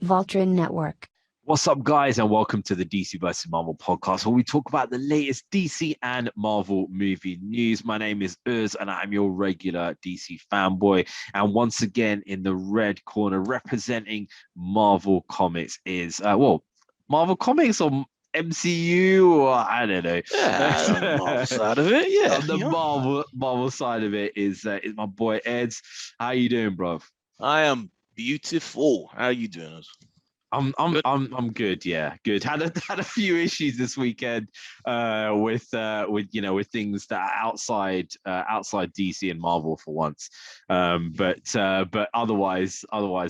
Voltron Network. What's up, guys, and welcome to the DC vs. Marvel podcast, where we talk about the latest DC and Marvel movie news. My name is Uz, and I'm your regular DC fanboy. And once again, in the red corner, representing Marvel Comics is, Marvel Comics or MCU, or I don't know. Yeah, on the Marvel side of it, yeah. On the Marvel side of it is my boy Eds. How you doing, bro? I am beautiful. How are you doing? Good. I'm good. Yeah, good. Had a few issues this weekend with things that are outside DC and Marvel for once. But otherwise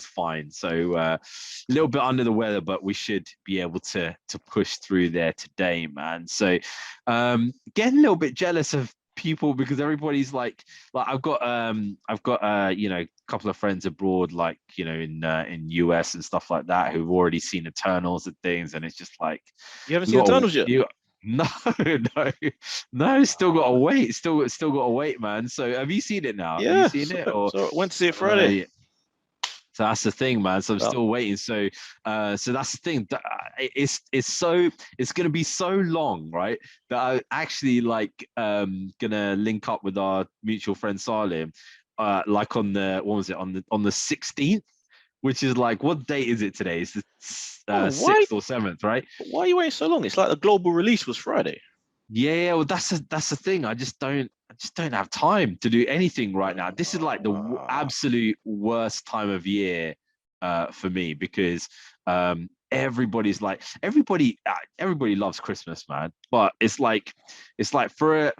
fine. So a little bit under the weather, but we should be able to push through there today, man. So getting a little bit jealous of people because everybody's like I've got a couple of friends abroad, like in US and stuff like that, who've already seen Eternals and things, and it's just like You haven't seen Eternals yet? no, no, still gotta wait, still gotta wait, man. So have you seen it now? Yeah. Have you seen it? Or so went to see it Friday. so that's the thing, man. So I'm still waiting. So that's the thing. It's gonna be so long, right? That I actually gonna link up with our mutual friend Salim, like on the what was it on the 16th, which is like, what date is it today? It's the 6th or 7th, right? Why are you waiting so long? It's like the global release was Friday. Yeah, well, that's the thing. I just don't have time to do anything right now. This is like the absolute worst time of year for me because everybody loves Christmas, man. But it's like for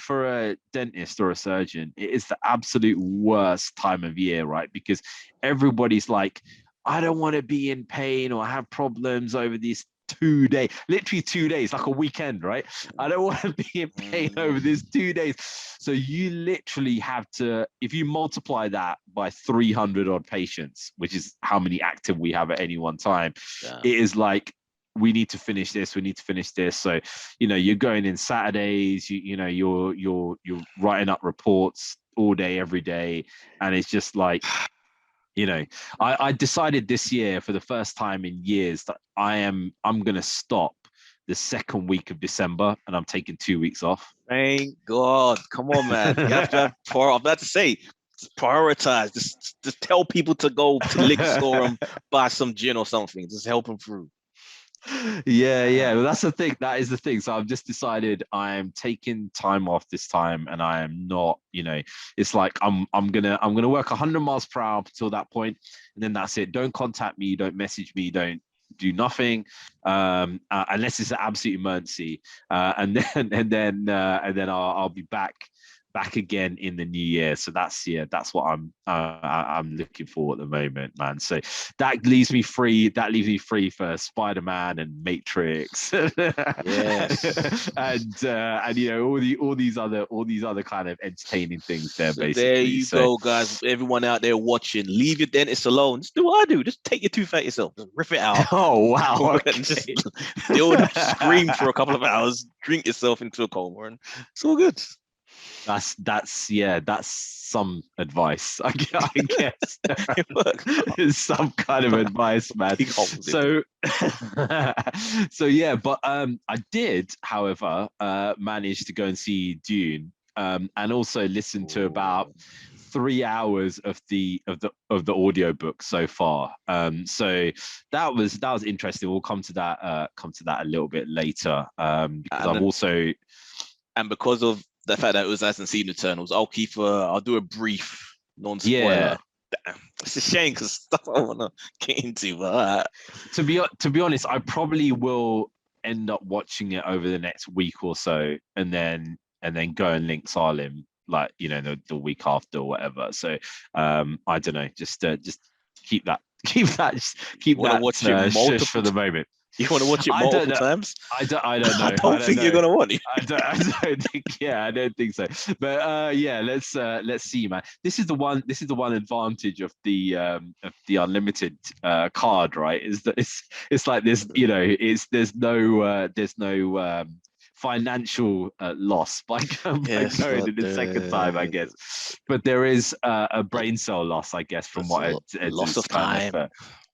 a dentist or a surgeon, it is the absolute worst time of year, right? Because everybody's like, I don't want to be in pain or have problems over these 2 days, literally 2 days, like a weekend, right? I don't want to be in pain over this 2 days. So you literally have to, if you multiply that by 300 odd patients, which is how many active we have at any one time, it is like, we need to finish this. So, you're going in Saturdays, you're writing up reports all day, every day. And it's just like, I decided this year for the first time in years that I'm going to stop the second week of December, and I'm taking 2 weeks off. Thank God. Come on, man. You have to have I'm about to say, prioritize. Just tell people to go to the liquor store and buy some gin or something. Just help them through. Yeah. Well, that's the thing. That is the thing. So I've just decided I'm taking time off this time, and I am not. It's like I'm gonna work 100 miles per hour up until that point, and then that's it. Don't contact me. Don't message me. Don't do nothing unless it's an absolute emergency. And then I'll be back again in the new year. So that's what I'm looking for at the moment, man. So that leaves me free for SpiderMan and Matrix. Yes. and all these other kind of entertaining things there, basically. There you go, guys. Everyone out there watching, leave your dentist alone. Just do what I do. Just take your tooth out yourself. Just rip it out. Oh wow. Okay. Just scream for a couple of hours, drink yourself into a coma, and it's all good. That's some advice, I guess. It's some kind of advice, man. So yeah, but I did, however, manage to go and see Dune, and also listen to about 3 hours of the audiobook so far. So that was interesting. We'll come to that a little bit later, because because of the fact that it hasn't seen Eternals, I'll do a brief non-spoiler. Yeah. It's a shame because stuff I want to get into. But to be honest, I probably will end up watching it over the next week or so, and then go and link Salim, like the week after or whatever. So I don't know, just keep that watch it multiple for the moment. You want to watch it multiple times? I don't know. I don't think you're gonna want it. I don't think so. But let's see, man. This is the one advantage of the unlimited card, right? Is that it's like this, there's no financial loss by going in the second time, I guess. But there is a brain cell loss, I guess, from what loss of time.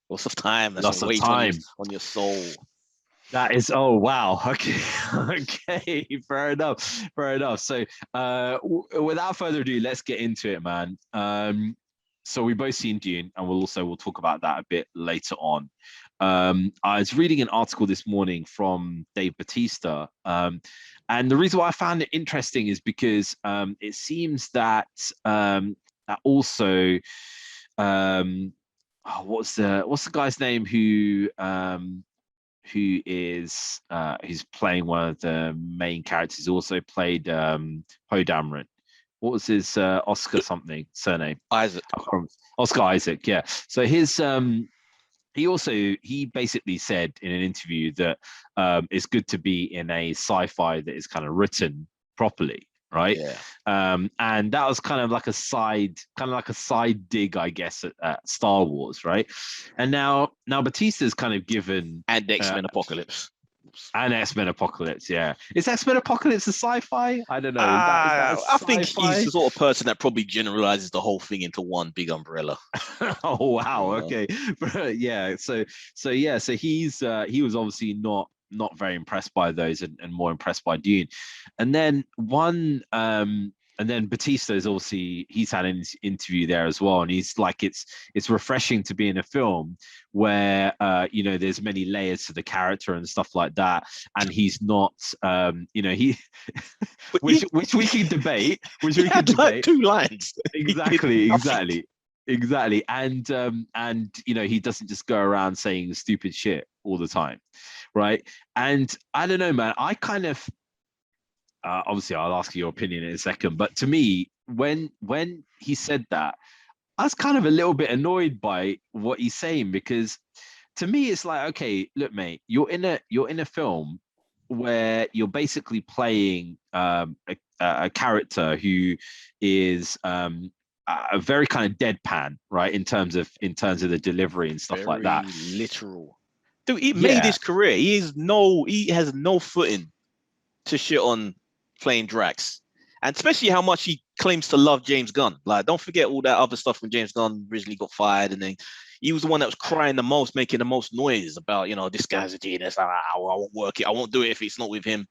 Lots of time. That's Lots a of weight time. On your soul. That is, oh wow, okay, okay, fair enough, fair enough. So, without further ado, let's get into it, man. So we both seen Dune, and we'll talk about that a bit later on. I was reading an article this morning from Dave Bautista, and the reason why I found it interesting is because it seems that that also, what's the guy's name who is who's playing one of the main characters, also played Poe Dameron. What was his Oscar something surname? Isaac. Oscar Isaac, yeah. So his he basically said in an interview that it's good to be in a sci-fi that is kind of written properly, right? Yeah. And that was kind of like a side dig, I guess, at Star Wars, right? And now Batista's kind of given And X-Men Apocalypse. And X-Men Apocalypse, yeah. Is X-Men Apocalypse a sci-fi? I don't know. Is that I think he's the sort of person that probably generalizes the whole thing into one big umbrella. Oh wow, okay. Yeah, so he was obviously not very impressed by those and more impressed by Dune. And then Bautista is obviously, he's had an interview there as well, and he's like, it's refreshing to be in a film where there's many layers to the character and stuff like that, and he's not he which we can debate, like 2 lines. exactly and he doesn't just go around saying stupid shit all the time, right? And I don't know, man, I kind of obviously I'll ask you your opinion in a second, but to me, when he said that, I was kind of a little bit annoyed by what he's saying, because to me it's like, okay, look, mate, you're in a film where you're basically playing a character who is a very kind of deadpan, right, in terms of the delivery and stuff like that. Literal. Dude, he made his career. He has no footing to shit on playing Drax, and especially how much he claims to love James Gunn. Like, don't forget all that other stuff when James Gunn originally got fired, and then he was the one that was crying the most, making the most noise about, this guy's a genius. I won't work it. I won't do it if it's not with him.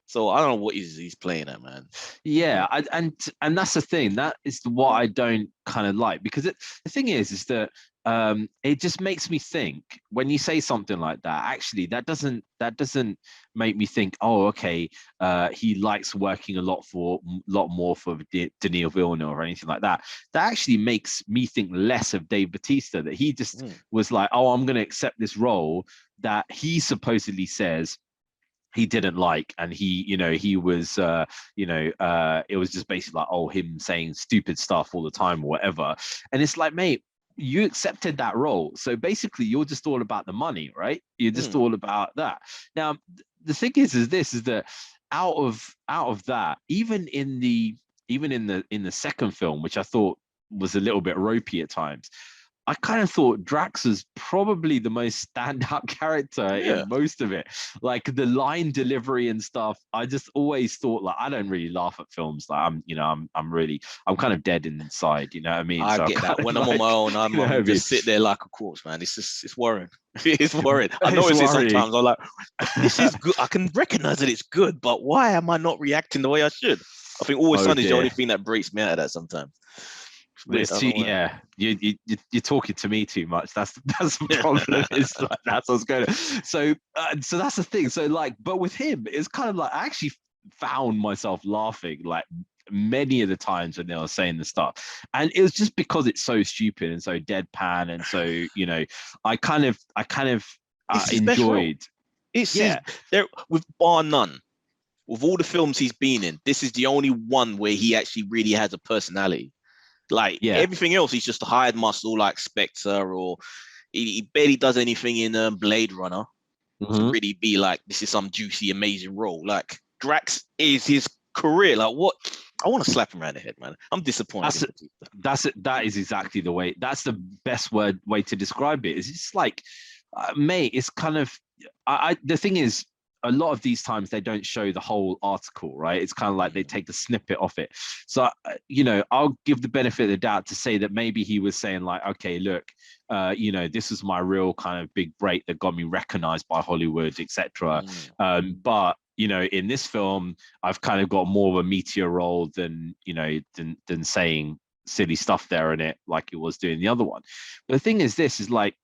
So I don't know what he's playing at, man. Yeah, and that's the thing. That is what I don't kind of like, because the thing is that it just makes me think, when you say something like that, actually that doesn't make me think, oh, okay, he likes working a lot more for Denis Villeneuve or anything like that. That actually makes me think less of Dave Bautista, that he just was like, oh, I'm going to accept this role that he supposedly says he didn't like, and he was it was just basically like, oh, him saying stupid stuff all the time or whatever. And it's like, mate, you accepted that role, so basically you're just all about the money, right? You're just all about that. Now the thing is that out of that, even in the second film, which I thought was a little bit ropey at times, I kind of thought Drax was probably the most standout character in most of it. Like the line delivery and stuff, I just always thought, like, I don't really laugh at films. Like I'm kind of dead inside. You know what I mean? I get that. When I'm on my own, I'm just sit there like a corpse, man. It's worrying. It's worrying. I notice it sometimes. I'm like, this is good. I can recognize that it's good, but why am I not reacting the way I should? I think Always Sunny is the only thing that breaks me out of that sometimes. You're talking to me too much. That's the problem. It's like, that's what's going on. So that's the thing. So like, but with him, it's kind of like, I actually found myself laughing like many of the times when they were saying the stuff, and it was just because it's so stupid and so deadpan, and so I kind of enjoyed. There, with bar none, with all the films he's been in, this is the only one where he actually really has a personality. Like everything else, he's just a hired muscle, like Spectre, or he barely does anything in Blade Runner to really be like, this is some juicy, amazing role. Like Drax is his career. Like, what? I want to slap him around the head, man. I'm disappointed. That is exactly the way. That's the best way to describe it. It's just like, mate, it's kind of. The thing is, a lot of these times they don't show the whole article, right? It's kind of like they take the snippet off it. So, I'll give the benefit of the doubt to say that maybe he was saying like, okay, look, this is my real kind of big break that got me recognized by Hollywood, etc. But in this film, I've kind of got more of a meteor role than saying silly stuff there in it like it was doing the other one. But the thing is, this is like,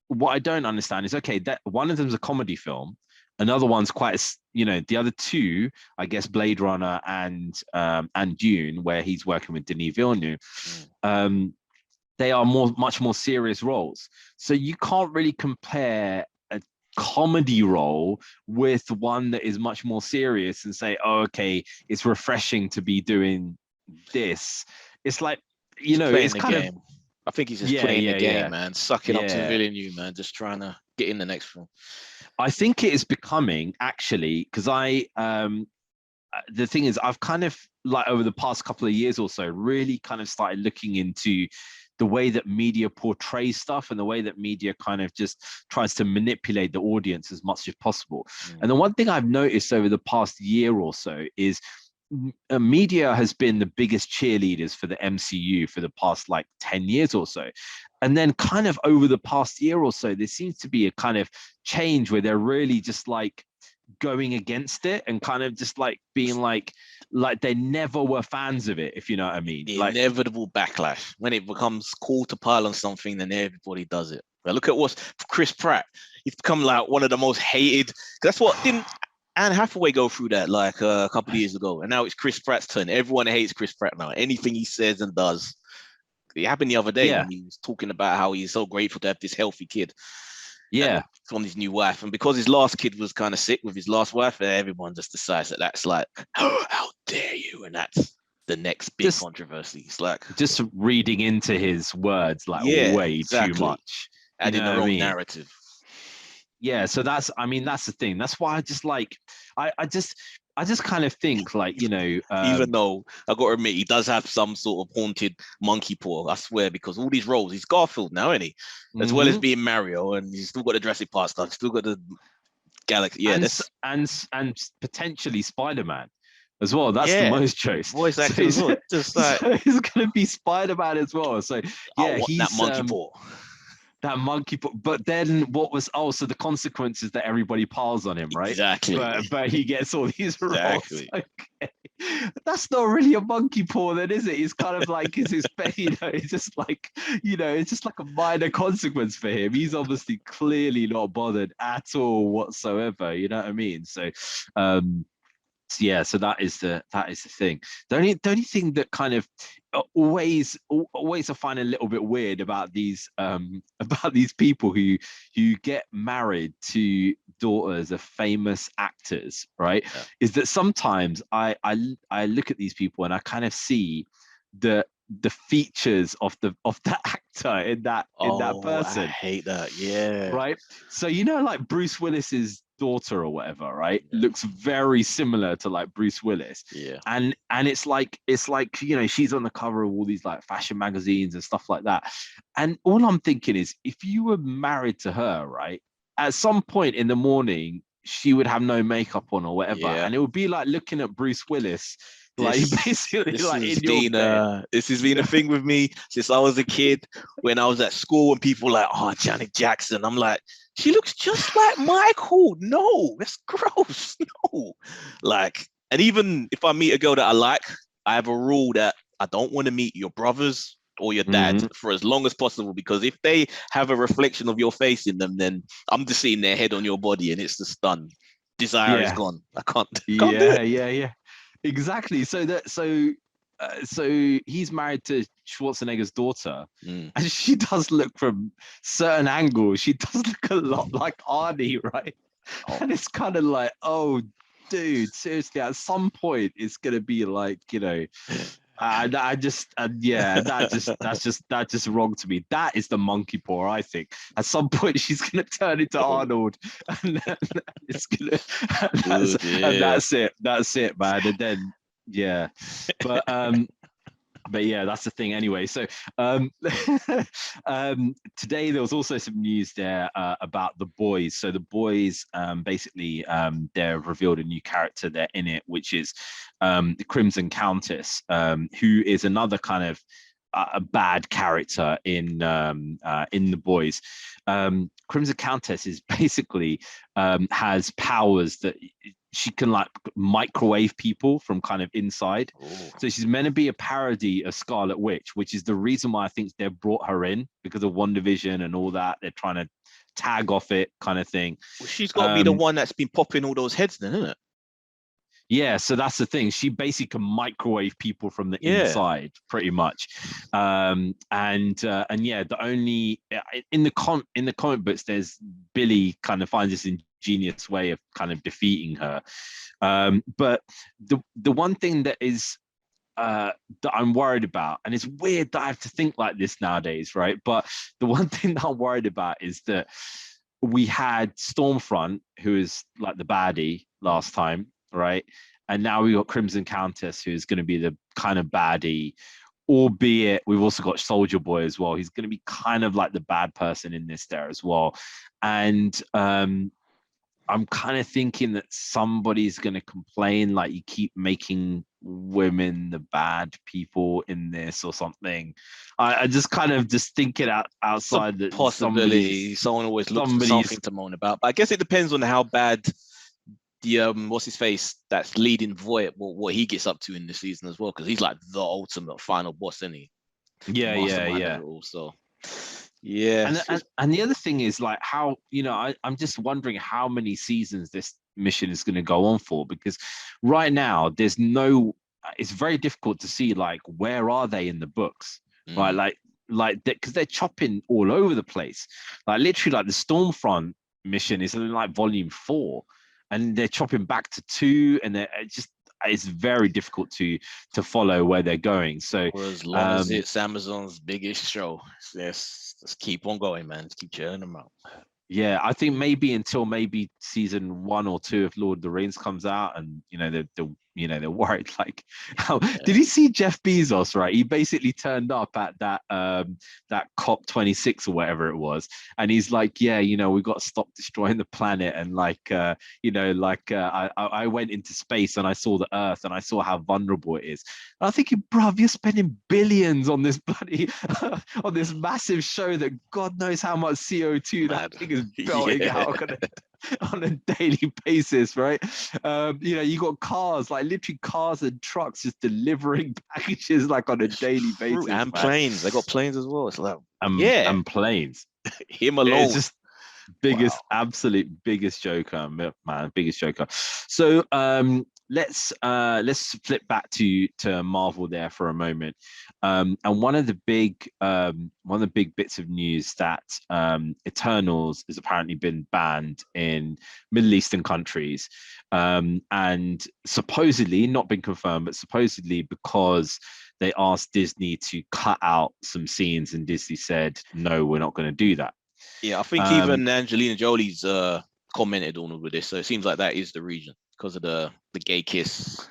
what I don't understand is, okay, that one of them is a comedy film, another one's quite, the other two, I guess, Blade Runner and Dune, where he's working with Denis Villeneuve, they are much more serious roles. So you can't really compare a comedy role with one that is much more serious and say, oh, okay, it's refreshing to be doing this. It's like, it's kind of. I think he's just playing the game, man, sucking up to Villeneuve, man, just trying to get in the next film. I think it is becoming, actually, because the thing is, I've kind of, like, over the past couple of years or so, really kind of started looking into the way that media portrays stuff and the way that media kind of just tries to manipulate the audience as much as possible. And the one thing I've noticed over the past year or so is media has been the biggest cheerleaders for the MCU for the past like 10 years or so. And then kind of over the past year or so, there seems to be a kind of change where they're really just like going against it and kind of just like being like they never were fans of it, if you know what I mean. The inevitable backlash. When it becomes cool to pile on something, then everybody does it. But look at what's Chris Pratt. He's become like one of the most hated. That's what didn't Anne Hathaway go through that like a couple of years ago, and now it's Chris Pratt's turn. Everyone hates Chris Pratt now. Anything he says and does. It happened the other day when he was talking about how he's so grateful to have this healthy kid. From his new wife. And because his last kid was kind of sick with his last wife, everyone just decides that that's like, oh, how dare you? And that's the next big controversy. It's like just reading into his words like way too much. Adding their own narrative. Yeah, so that's the thing. That's why I just like, I just kind of think like, even though I got to admit, he does have some sort of haunted monkey paw, I swear, because all these roles, he's Garfield now, isn't he? As well as being Mario, and he's still got the Jurassic Park stuff, still got the Galaxy. Yeah, and potentially SpiderMan as well. That's the most choice. Voice acting as well. Just like, so he's going to be SpiderMan as well. So he's that monkey paw. That monkey, but then what was so the consequences that everybody piles on him, right? Exactly. But he gets all these roles. Exactly. Okay. That's not really a monkey paw, then, is it? He's kind of like it's just like it's just like a minor consequence for him. He's obviously clearly not bothered at all whatsoever. You know what I mean? So, so that is the thing. The only thing that kind of always I find a little bit weird about these people who get married to daughters of famous actors, right? Is that sometimes I look at these people and I kind of see the features of the actor in that person. I hate that. Yeah. Right. So like Bruce Willis's daughter or whatever, right? Looks very similar to like Bruce Willis. Yeah. And it's like she's on the cover of all these like fashion magazines and stuff like that. And all I'm thinking is, if you were married to her, right, at some point in the morning she would have no makeup on or whatever, and it would be like looking at Bruce Willis. Like basically, like this has been a thing with me since I was a kid. When I was at school, and people were like, "Oh, Janet Jackson," I'm like, "She looks just like Michael." No, that's gross. No, like, and even if I meet a girl that I like, I have a rule that I don't want to meet your brothers or your dad for as long as possible, because if they have a reflection of your face in them, then I'm just seeing their head on your body, and it's just done. Desire is gone. I can't do it. Yeah. Exactly. So he's married to Schwarzenegger's daughter, and she does look, from certain angles, she does look a lot like Arnie, right? And it's kind of like, oh, dude, seriously, at some point it's gonna be like, that's just wrong to me. That is the monkey paw, I think. At some point she's gonna turn into Arnold, and then it's gonna and that's it, man. And then but But yeah, that's the thing anyway. So today there was also some news there about the boys. So the boys, basically, they've revealed a new character there in it, which is the Crimson Countess, who is another kind of a bad character in the boys. Crimson Countess is basically has powers that she can like microwave people from kind of inside. Ooh. So she's meant to be a parody of Scarlet Witch, which is the reason why I think they've brought her in, because of WandaVision and all that. They're trying to tag off it kind of thing. Well, she's got to be the one that's been popping all those heads then, isn't it? Yeah, so that's the thing. She basically can microwave people from the inside, pretty much. And yeah, the only in the comic books, there's Billy kind of finds this ingenious way of kind of defeating her. But the one thing that is that I'm worried about, and it's weird that I have to think like this nowadays, right? But the one thing that I'm worried about is that we had Stormfront, who is like the baddie last time, right? And now we got Crimson Countess, who's going to be the kind of baddie, albeit we've also got Soldier Boy as well. He's going to be kind of like the bad person in this there as well. And I'm kind of thinking that somebody's going to complain, like you keep making women the bad people in this or something. I just kind of just think it outside that possibility. Someone always looks for something to moan about. But I guess it depends on how bad the what's his face that's leading Voight, what he gets up to in the season as well, because he's like the ultimate final boss, isn't he? Yeah. Also, yeah. And the other thing is like how, you know, I'm just wondering how many seasons this mission is going to go on for, because right now there's no, it's very difficult to see like where are they in the books, right? Like because they're chopping all over the place. Like literally, like the Stormfront mission is in like volume 4. And they're chopping back to 2, and it's very difficult to follow where they're going. So for as long as it's Amazon's biggest show, let's keep on going, man. Let's keep churning them out. Yeah, I think maybe until maybe season 1 or 2 of Lord of the Rings comes out, and you know they're worried. Like, how did you see Jeff Bezos? Right, he basically turned up at that COP26 or whatever it was, and he's like, yeah, you know, we've got to stop destroying the planet, and I went into space and I saw the Earth and I saw how vulnerable it is. And I'm thinking, bruv, you're spending billions on this bloody on this massive show that God knows how much CO2 that thing is belting out on a daily basis, right? You know, you got cars, like literally cars and trucks just delivering packages like on a daily basis. And planes. They got planes as well. It's like, and planes. Him alone. It's just absolute biggest joker, man, biggest joker. So let's flip back to Marvel there for a moment. And one of the big bits of news that Eternals has apparently been banned in Middle Eastern countries, and supposedly, not been confirmed, but supposedly because they asked Disney to cut out some scenes, and Disney said, no, we're not going to do that. Yeah, I think even Angelina Jolie's commented on all of this, so it seems like that is the reason, because of the gay kiss.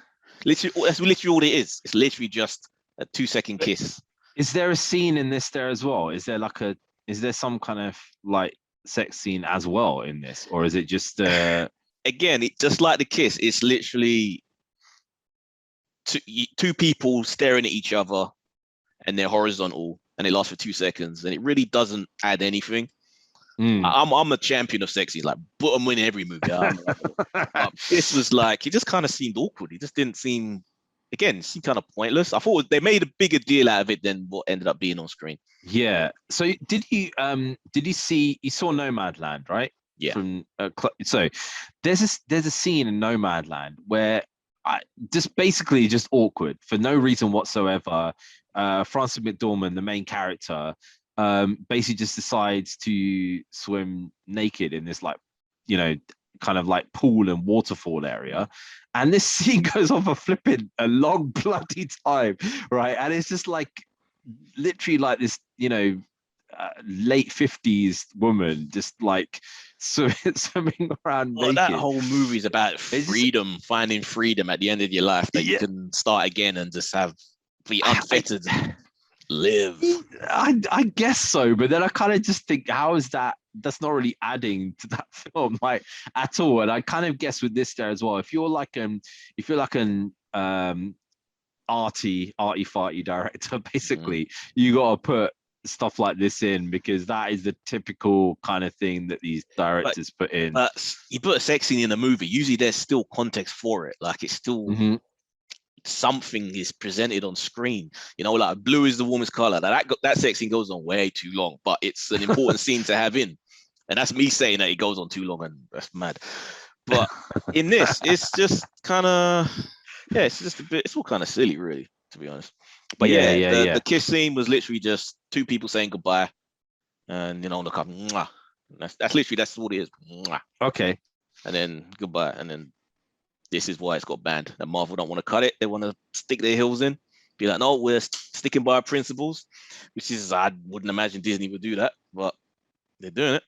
Literally, that's literally all it is. It's literally just a 2-second kiss. Is there a scene in this there as well? Is there some kind of like sex scene as well in this, or is it just again, it just like the kiss, it's literally two people staring at each other and they're horizontal and it lasts for 2 seconds and it really doesn't add anything. I'm a champion of sexy, like put them in every movie. This was like, it just kind of seemed awkward. It just didn't seem, again, seemed kind of pointless. I thought they made a bigger deal out of it than what ended up being on screen. Yeah. So did you see, you saw Nomadland, right? Yeah. So there's a scene in Nomadland where just awkward for no reason whatsoever. Frances McDormand, the main character, basically just decides to swim naked in this, like, you know, kind of like pool and waterfall area, and this scene goes on for flipping a long bloody time, right? And it's just like literally like this, you know, late 50s woman just like swimming around naked. That whole movie is about freedom, finding freedom at the end of your life, that you can start again and just have be unfettered and live. I guess so, but then I kind of just think, how is that? That's not really adding to that film, like, at all. And I kind of guess with this there as well. If you're like an arty farty director, basically, you got to put stuff like this in, because that is the typical kind of thing that these directors put in. But you put a sex scene in a movie, usually there's still context for it. Like, it's still something is presented on screen. You know, like blue is the warmest color. That sex scene goes on way too long, but it's an important scene to have in. And that's me saying that it goes on too long, and that's mad. But in this, it's just kind of, it's just a bit, it's all kind of silly, really, to be honest. But the kiss scene was literally just two people saying goodbye, and, you know, look up, mwah. That's literally, that's what it is. Mwah. Okay. And then goodbye, and then this is why it's got banned. And Marvel don't want to cut it. They want to stick their heels in, be like, no, we're sticking by our principles, which is, I wouldn't imagine Disney would do that, but they're doing it.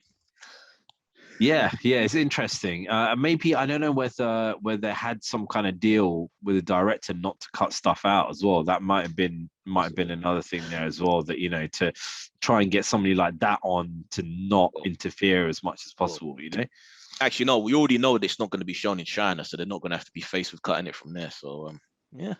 Yeah, it's interesting. Maybe, I don't know whether they had some kind of deal with the director not to cut stuff out as well. That might have been another thing there as well, that, you know, to try and get somebody like that on to not interfere as much as possible, you know. Actually, no, we already know that it's not going to be shown in China, so they're not going to have to be faced with cutting it from there. So, yeah,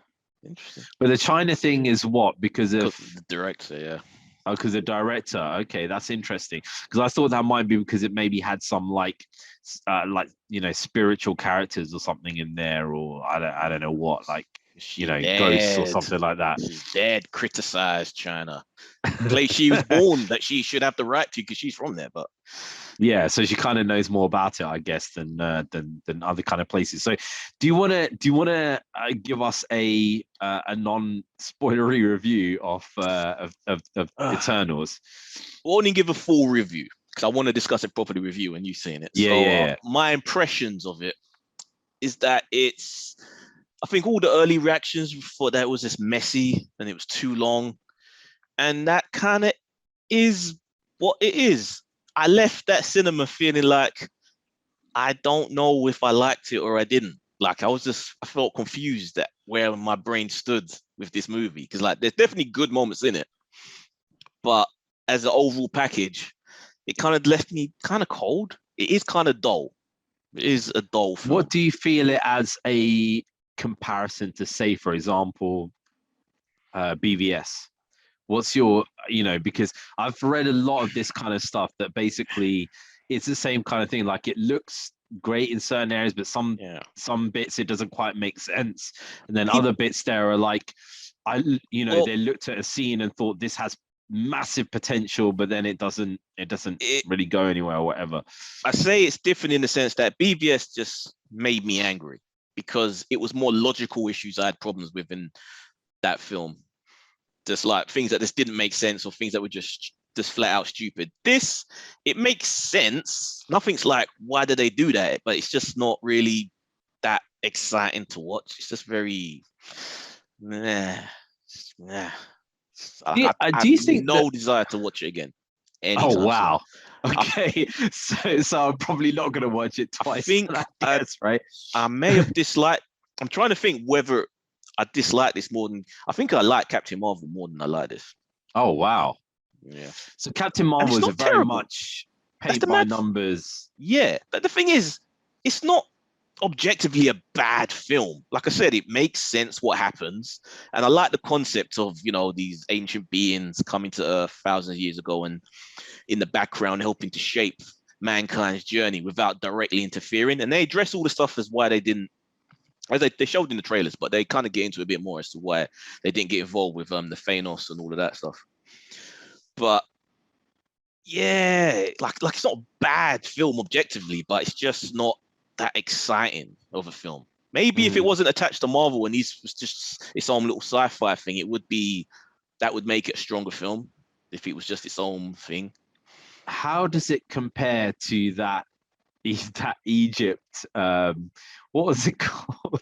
interesting. But the China thing is what? Because of the director, yeah. Oh, because the director. Okay, that's interesting. Because I thought that might be because it maybe had some like you know, spiritual characters or something in there, or I don't know what, like, you know, ghosts or something like that. She's dead. Criticized China. Place she was born that she should have the right to, because she's from there, but. Yeah, so she kind of knows more about it, I guess, than other kind of places. So, do you want to give us a non-spoilery review of Eternals? I won't even give a full review because I want to discuss it properly with you and you seeing it. Yeah. My impressions of it is that it's. I think all the early reactions thought that it was just messy and it was too long, and that kind of is what it is. I left that cinema feeling like I don't know if I liked it or I didn't. Like, I felt confused at where my brain stood with this movie, because, like, there's definitely good moments in it, but as an overall package, it kind of left me kind of cold. It is kind of dull. It is a dull film. What do you feel it as a comparison to, say, for example, BVS? What's your, you know, because I've read a lot of this kind of stuff that basically it's the same kind of thing. Like, it looks great in certain areas, but some bits it doesn't quite make sense, and then other bits there are like, they looked at a scene and thought this has massive potential, but then it doesn't really go anywhere or whatever. I say it's different in the sense that BVS just made me angry because it was more logical issues I had problems with in that film. Just like things that just didn't make sense, or things that were just flat out stupid. This, it makes sense. Nothing's like, why did they do that? But it's just not really that exciting to watch. It's just very, do you think no desire to watch it again? Wow. Okay, so I'm probably not going to watch it twice. Right? I may have disliked. I'm trying to think whether I dislike this more than I think I like Captain Marvel more than I like this. Oh wow! Yeah. So Captain Marvel is very much paid by numbers. Yeah, but the thing is, it's not objectively a bad film. Like I said, it makes sense what happens, and I like the concept of, you know, these ancient beings coming to Earth thousands of years ago and in the background helping to shape mankind's journey without directly interfering. And they address all the stuff as why they didn't. As they showed in the trailers, but they kind of get into a bit more as to why they didn't get involved with the Thanos and all of that stuff. But yeah, like it's not a bad film objectively, but it's just not that exciting of a film. Maybe if it wasn't attached to Marvel and this was just its own little sci-fi thing, that would make it a stronger film if it was just its own thing. How does it compare to that Egypt, what was it called?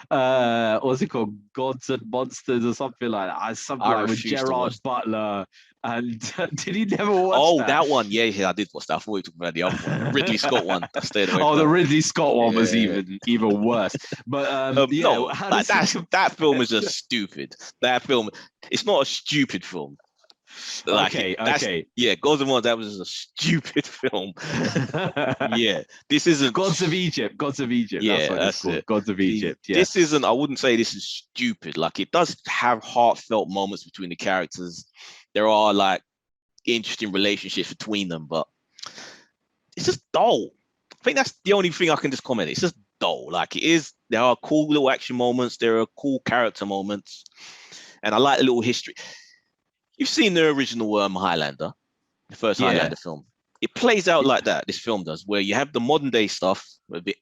what's it called, Gods and Monsters or something like that. Something I like with refuse to Gerard watch. Butler. And did he never watch Oh, that? that one. Yeah, I did watch that. I thought we were talking about the other one, the Ridley Scott one. I stayed away Oh, from the that. Ridley Scott one was Yeah. even worse. But yeah, No, how like does it that film is just stupid. That film, it's not a stupid film. Like okay. yeah, Gods and Monsters, that was just a stupid film. Yeah, this isn't Gods of Egypt. Gods of Egypt. That's Yeah, what it's that's called. it. Gods of See, Egypt. Yeah. this isn't. I wouldn't say this is stupid. Like it does have heartfelt moments between the characters. There are like interesting relationships between them, but it's just dull. I think that's the only thing I can just comment. It's just dull. Like it is. There are cool little action moments. There are cool character moments, and I like the little history. You've seen the original Highlander, the first Yeah. Highlander film. It plays out like that. This film does, where you have the modern day stuff, and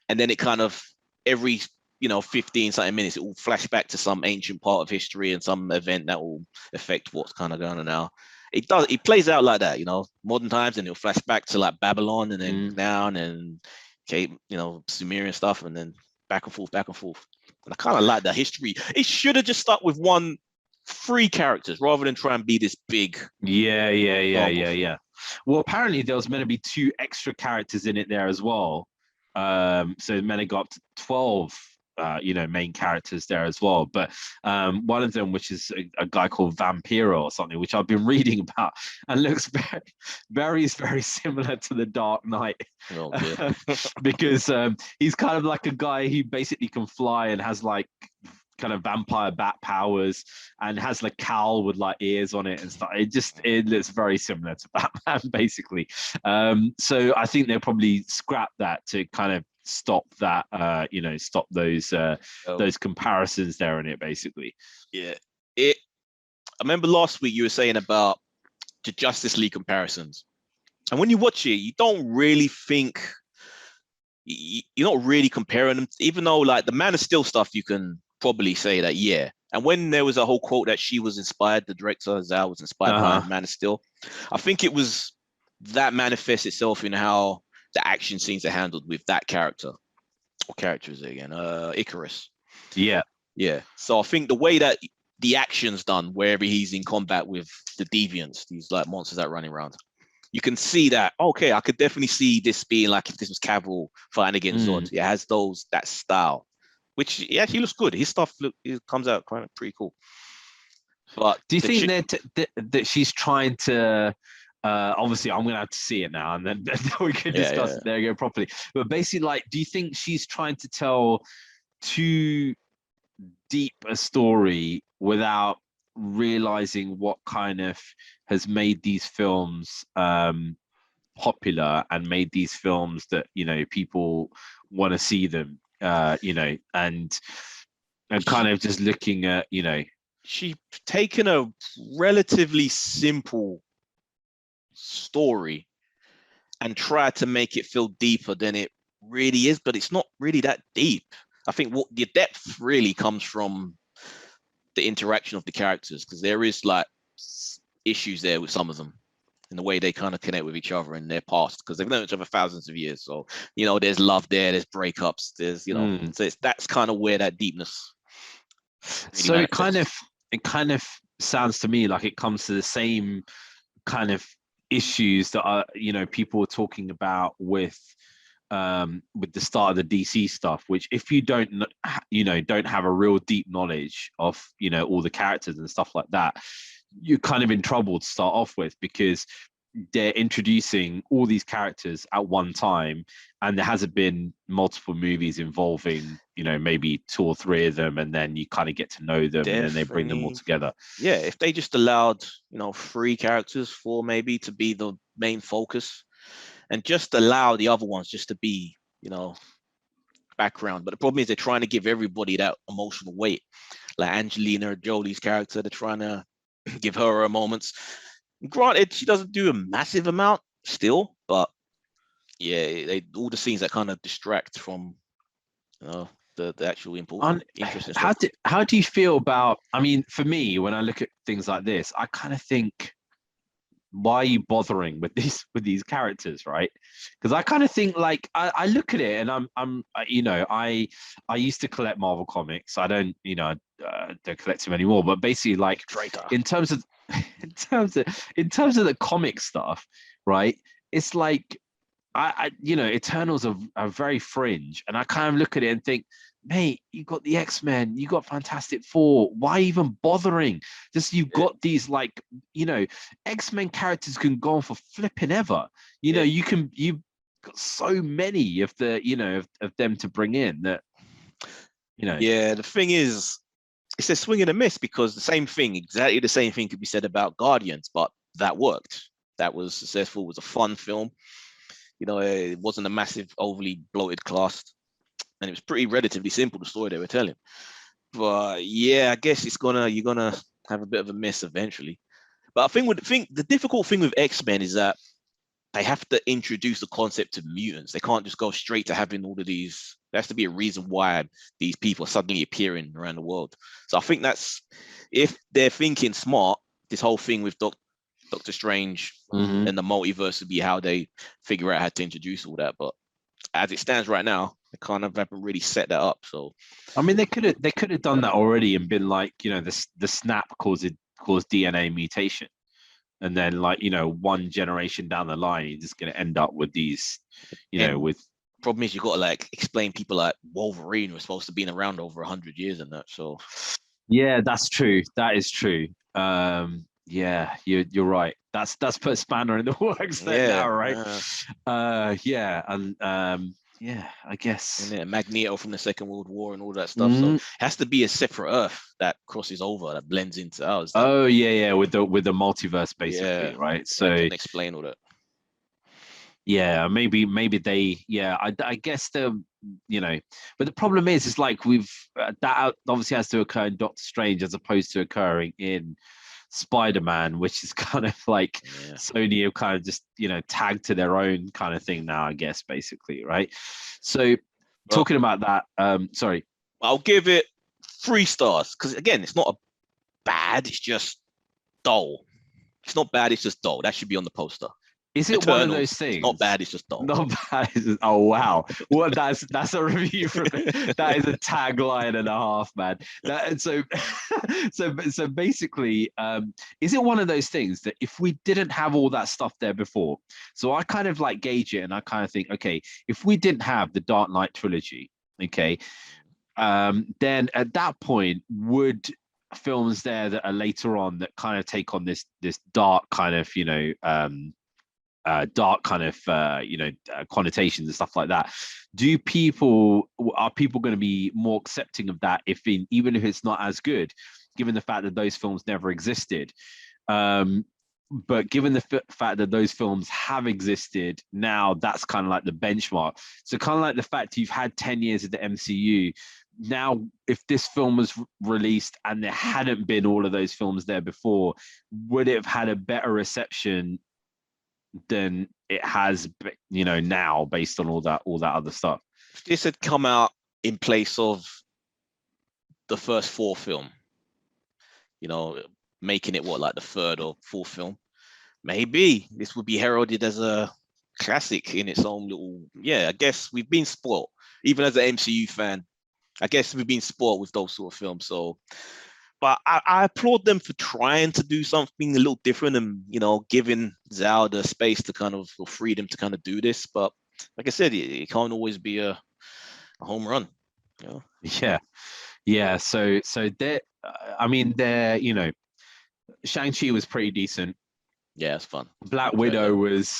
then it kind of every 15 something minutes, it will flash back to some ancient part of history and some event that will affect what's kind of going on now. It does. It plays out like that, modern times, and it'll flash back to like Babylon, and then down and Sumerian stuff, and then back and forth, back and forth. And I kind of like that history. It should have just stuck with three characters rather than try and be this big. Yeah. Well, apparently there was meant to be 2 extra characters in it there as well. So it meant to go up to 12, main characters there as well. But one of them, which is a guy called Vampiro or something, which I've been reading about, and looks very similar to the Dark Knight. Oh, yeah. Because he's kind of like a guy who basically can fly and has like kind of vampire bat powers and has like cowl with like ears on it and stuff. It looks very similar to Batman basically. So I think they'll probably scrap that to kind of stop that stop those comparisons there in it basically. Yeah. I remember last week you were saying about the Justice League comparisons, and when you watch it, you don't really think you're not really comparing them, even though like the Man of Steel stuff you can probably say that, yeah. And when there was a whole quote that she was inspired, the director Zhao was inspired by Man of Steel, I think it was that manifests itself in how the action scenes are handled with that character. What character is it again? Icarus. Yeah. So I think the way that the action's done, wherever he's in combat with the deviants, these like monsters that are running around, you can see that. Okay, I could definitely see this being like if this was Cavill fighting against Zod. It has that style. Which he looks good. His stuff it comes out kind of pretty cool. But do you think that she's trying to? Obviously, I'm gonna have to see it now, and then we can discuss it there again properly. But basically, like, do you think she's trying to tell too deep a story without realizing what kind of has made these films popular and made these films that people want to see them? And kind of just looking at, she's taken a relatively simple story and tried to make it feel deeper than it really is, but it's not really that deep. I think what the depth really comes from the interaction of the characters, because there is like issues there with some of them in the way they kind of connect with each other in their past, because they've known each other thousands of years. So, there's love there, there's breakups, there's, so that's kind of where that deepness. Really so it kind of sounds to me like it comes to the same kind of issues that are, people were talking about with the start of the DC stuff, which if you don't have a real deep knowledge of, all the characters and stuff like that, you're kind of in trouble to start off with, because they're introducing all these characters at one time, and there hasn't been multiple movies involving, maybe 2 or 3 of them, and then you kind of get to know them. Definitely. And then they bring them all together. Yeah, if they just allowed, 3 characters, 4 maybe, to be the main focus, and just allow the other ones just to be, background. But the problem is they're trying to give everybody that emotional weight. Like Angelina Jolie's character, they're trying to give her moments. Granted, she doesn't do a massive amount still, but yeah, all the scenes that kind of distract from the actual important interesting stuff. How do you feel about? I mean, for me, when I look at things like this, I kind of think why are you bothering with these characters, right? Because I kind of think like I look at it and I'm I used to collect Marvel comics. I don't don't collect them anymore, but basically like in terms of in terms of the comic stuff, right? It's like Eternals are very fringe, and I kind of look at it and think, mate, you got the X-Men, you got Fantastic Four. Why even bothering? Just you've got these like, X-Men characters can go on for flipping ever. You've got so many of the, of them to bring in that, Yeah, the thing is, it's a swing and a miss because exactly the same thing could be said about Guardians, but that worked. That was successful. It was a fun film. It wasn't a massive, overly bloated cast, and it was pretty relatively simple, the story they were telling. But yeah, I guess you're gonna have a bit of a miss eventually. But I think the difficult thing with X-Men is that they have to introduce the concept of mutants. They can't just go straight to having all of these. There has to be a reason why these people are suddenly appearing around the world. So I think that's, if they're thinking smart, this whole thing with Doctor Strange and the multiverse would be how they figure out how to introduce all that. But as it stands right now, they kind of haven't really set that up. So I mean, they could have done that already and been like, the snap caused DNA mutation, and then like, one generation down the line, you're just going to end up with these, with. Problem is, you got to like explain people like Wolverine was supposed to be around over 100 years and that. So yeah, that's true. That is true. Yeah, you're right. That's put a spanner in the works there now, right? Yeah, and yeah, I guess. And Magneto from the Second World War and all that stuff. So it has to be a separate Earth that crosses over, that blends into ours. Oh yeah, with the multiverse basically, right? So explain all that. Yeah, maybe they. Yeah, I guess the but the problem is like that obviously has to occur in Doctor Strange as opposed to occurring in SpiderMan, which is kind of like Sony have kind of just tagged to their own kind of thing now, I guess, basically, right? So talking about that, sorry, I'll give it 3 stars because again, it's not bad, it's just dull. It's not bad, it's just dull. That should be on the poster. Is it one of those things? It's not bad, it's just dull. Not bad. Oh wow! Well, that's a review from that is a tagline and a half, man. So basically, is it one of those things that if we didn't have all that stuff there before, so I kind of like gauge it and I kind of think, okay, if we didn't have the Dark Knight trilogy, okay, then at that point would films there that are later on that kind of take on this dark kind of dark kind of connotations and stuff like that, are people going to be more accepting of that even if it's not as good, given the fact that those films never existed, but given the fact that those films have existed now, that's kind of like the benchmark. So kind of like the fact you've had 10 years of the MCU now, if this film was released and there hadn't been all of those films there before, would it have had a better reception than it has, now, based on all that other stuff? If this had come out in place of the first 4 film, making it like the 3rd or 4th film, maybe this would be heralded as a classic in its own little. I guess we've been spoiled, even as an MCU fan. I guess we've been spoiled with those sort of films. So, but I applaud them for trying to do something a little different and, giving Zhao the space to kind of, or freedom to kind of do this. But like I said, it can't always be a home run. Yeah. So they're, Shang-Chi was pretty decent. Yeah, it's fun. Black Widow was.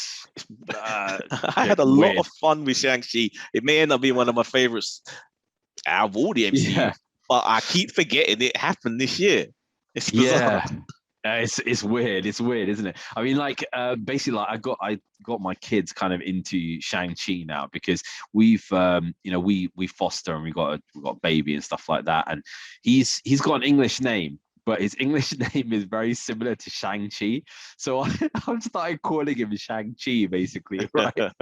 I had a lot of fun with Shang-Chi. It may end up being one of my favorites out of all the MCU, but I keep forgetting it happened this year. It's bizarre. It's weird. It's weird, isn't it? I mean, like, basically, like, I got my kids kind of into Shang-Chi now because we've, we foster and we got a baby and stuff like that, and he's got an English name, but his English name is very similar to Shang-Chi. So I've started calling him Shang-Chi, basically, right?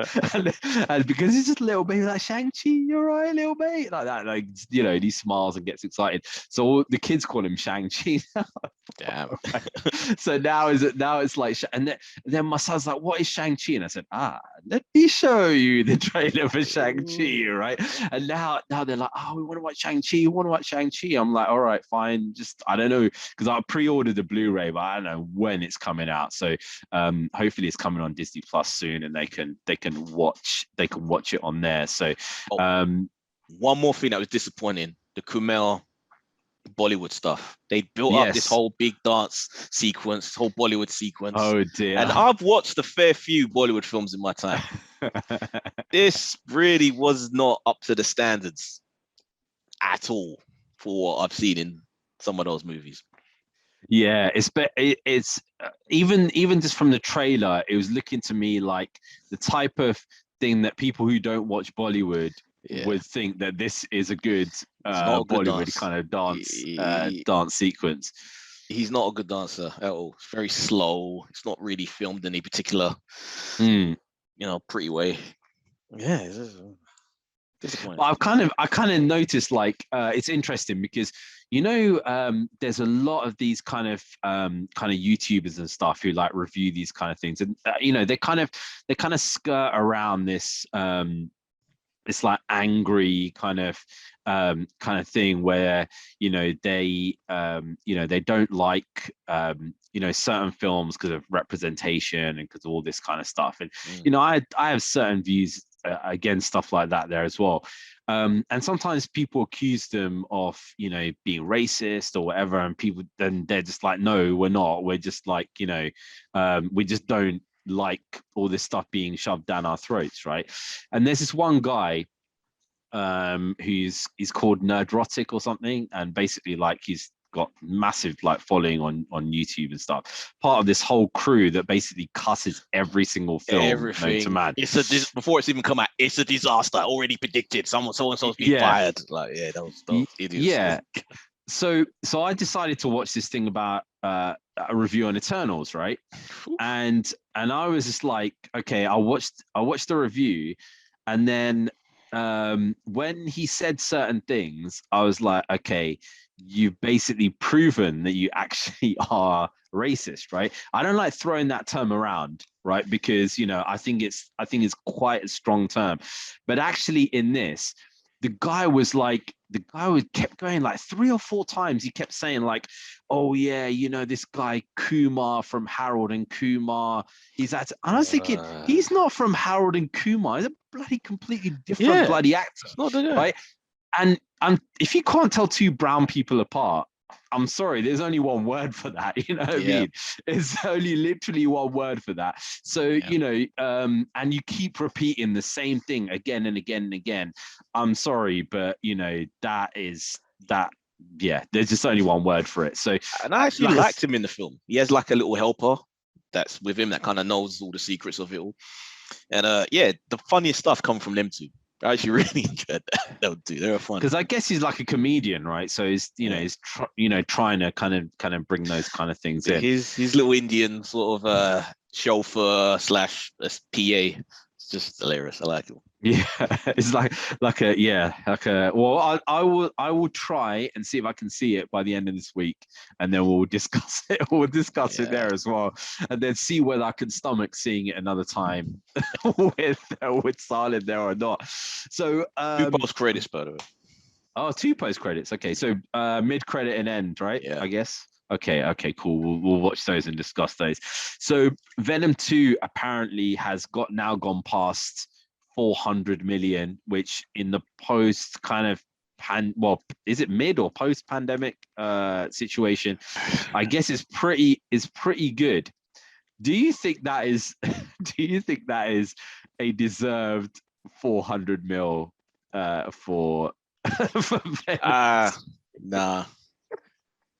and because he's just a little baby, like, Shang-Chi, you're right, little mate, like that, like, you know, he smiles and gets excited. So all the kids call him Shang-Chi now. Damn. So now it's like, and then my son's like, what is Shang-Chi? And I said, let me show you the trailer for Shang-Chi, right? And now they're like, oh, we want to watch Shang-Chi. I'm like, all right, fine. Just, I don't know, because I pre-ordered the Blu-ray, but I don't know when it's coming out. So hopefully it's coming on Disney Plus soon, and they can watch it on there. So one more thing that was disappointing: the Kumail Bollywood stuff. They built up this whole big dance sequence, whole Bollywood sequence. Oh dear. And I've watched a fair few Bollywood films in my time. This really was not up to the standards at all for what I've seen in some of those movies. Yeah, it's even just from the trailer, it was looking to me like the type of thing that people who don't watch Bollywood would think that this is a good Bollywood kind of dance sequence. He's not a good dancer at all. It's very slow. It's not really filmed in any particular, pretty way. Yeah, but I kind of noticed, like, it's interesting because, you know, there's a lot of these kind of YouTubers and stuff who like review these kind of things, and you know, they kind of skirt around this it's like angry kind of thing where, you know, they they don't like certain films because of representation and because of all this kind of stuff. And you know, I have certain views against stuff like that there as well. And sometimes people accuse them of, you know, being racist or whatever, and people then they're just like, no, we're not. We're just like, you know, we just don't like all this stuff being shoved down our throats, right? And there's this one guy he's called Nerdrotic or something, and basically, like, he's got massive like following on YouTube and stuff, part of this whole crew that basically cusses every single film known to man. Before it's even come out, it's a disaster, already predicted, so and so's being fired. Like, those idiots. Yeah. So I decided to watch this thing about a review on Eternals, right? And I was just like, okay, I watched the review, and then when he said certain things, I was like, okay, you've basically proven that you actually are racist, right? I don't like throwing that term around, right? Because, you know, I think it's quite a strong term, but actually in this, the guy kept going like 3 or 4 times. He kept saying like, oh yeah, you know, this guy Kumar from Harold and Kumar, he's that. And I was thinking, he's not from Harold and Kumar. He's a bloody completely different bloody actor, right? And if you can't tell 2 brown people apart, I'm sorry, there's only one word for that. You know what I mean? It's only literally one word for that. So, you know, and you keep repeating the same thing again and again and again. I'm sorry, but, you know, there's just only one word for it. So, and I actually liked him in the film. He has like a little helper that's with him that kind of knows all the secrets of it all. And the funniest stuff come from them two. I actually really enjoyed that. They're fun. Because I guess he's like a comedian, right? So he's, you know, trying to kind of bring those kind of things in. His little Indian sort of chauffeur / PA. It's just hilarious. I like it. Yeah, it's like a. Well, I will try and see if I can see it by the end of this week, and then we'll discuss it. We'll discuss it there as well, and then see whether I can stomach seeing it another time with silent there or not. So 2 post credits, by the way. Oh, 2 post credits. Okay, so mid credit and end, right? Yeah. I guess. Okay, cool. We'll watch those and discuss those. So Venom 2 apparently has now gone past 400 million, which in the post kind of is it mid or post pandemic situation, I guess is pretty good. Do you think that is a deserved 400 mil for nah.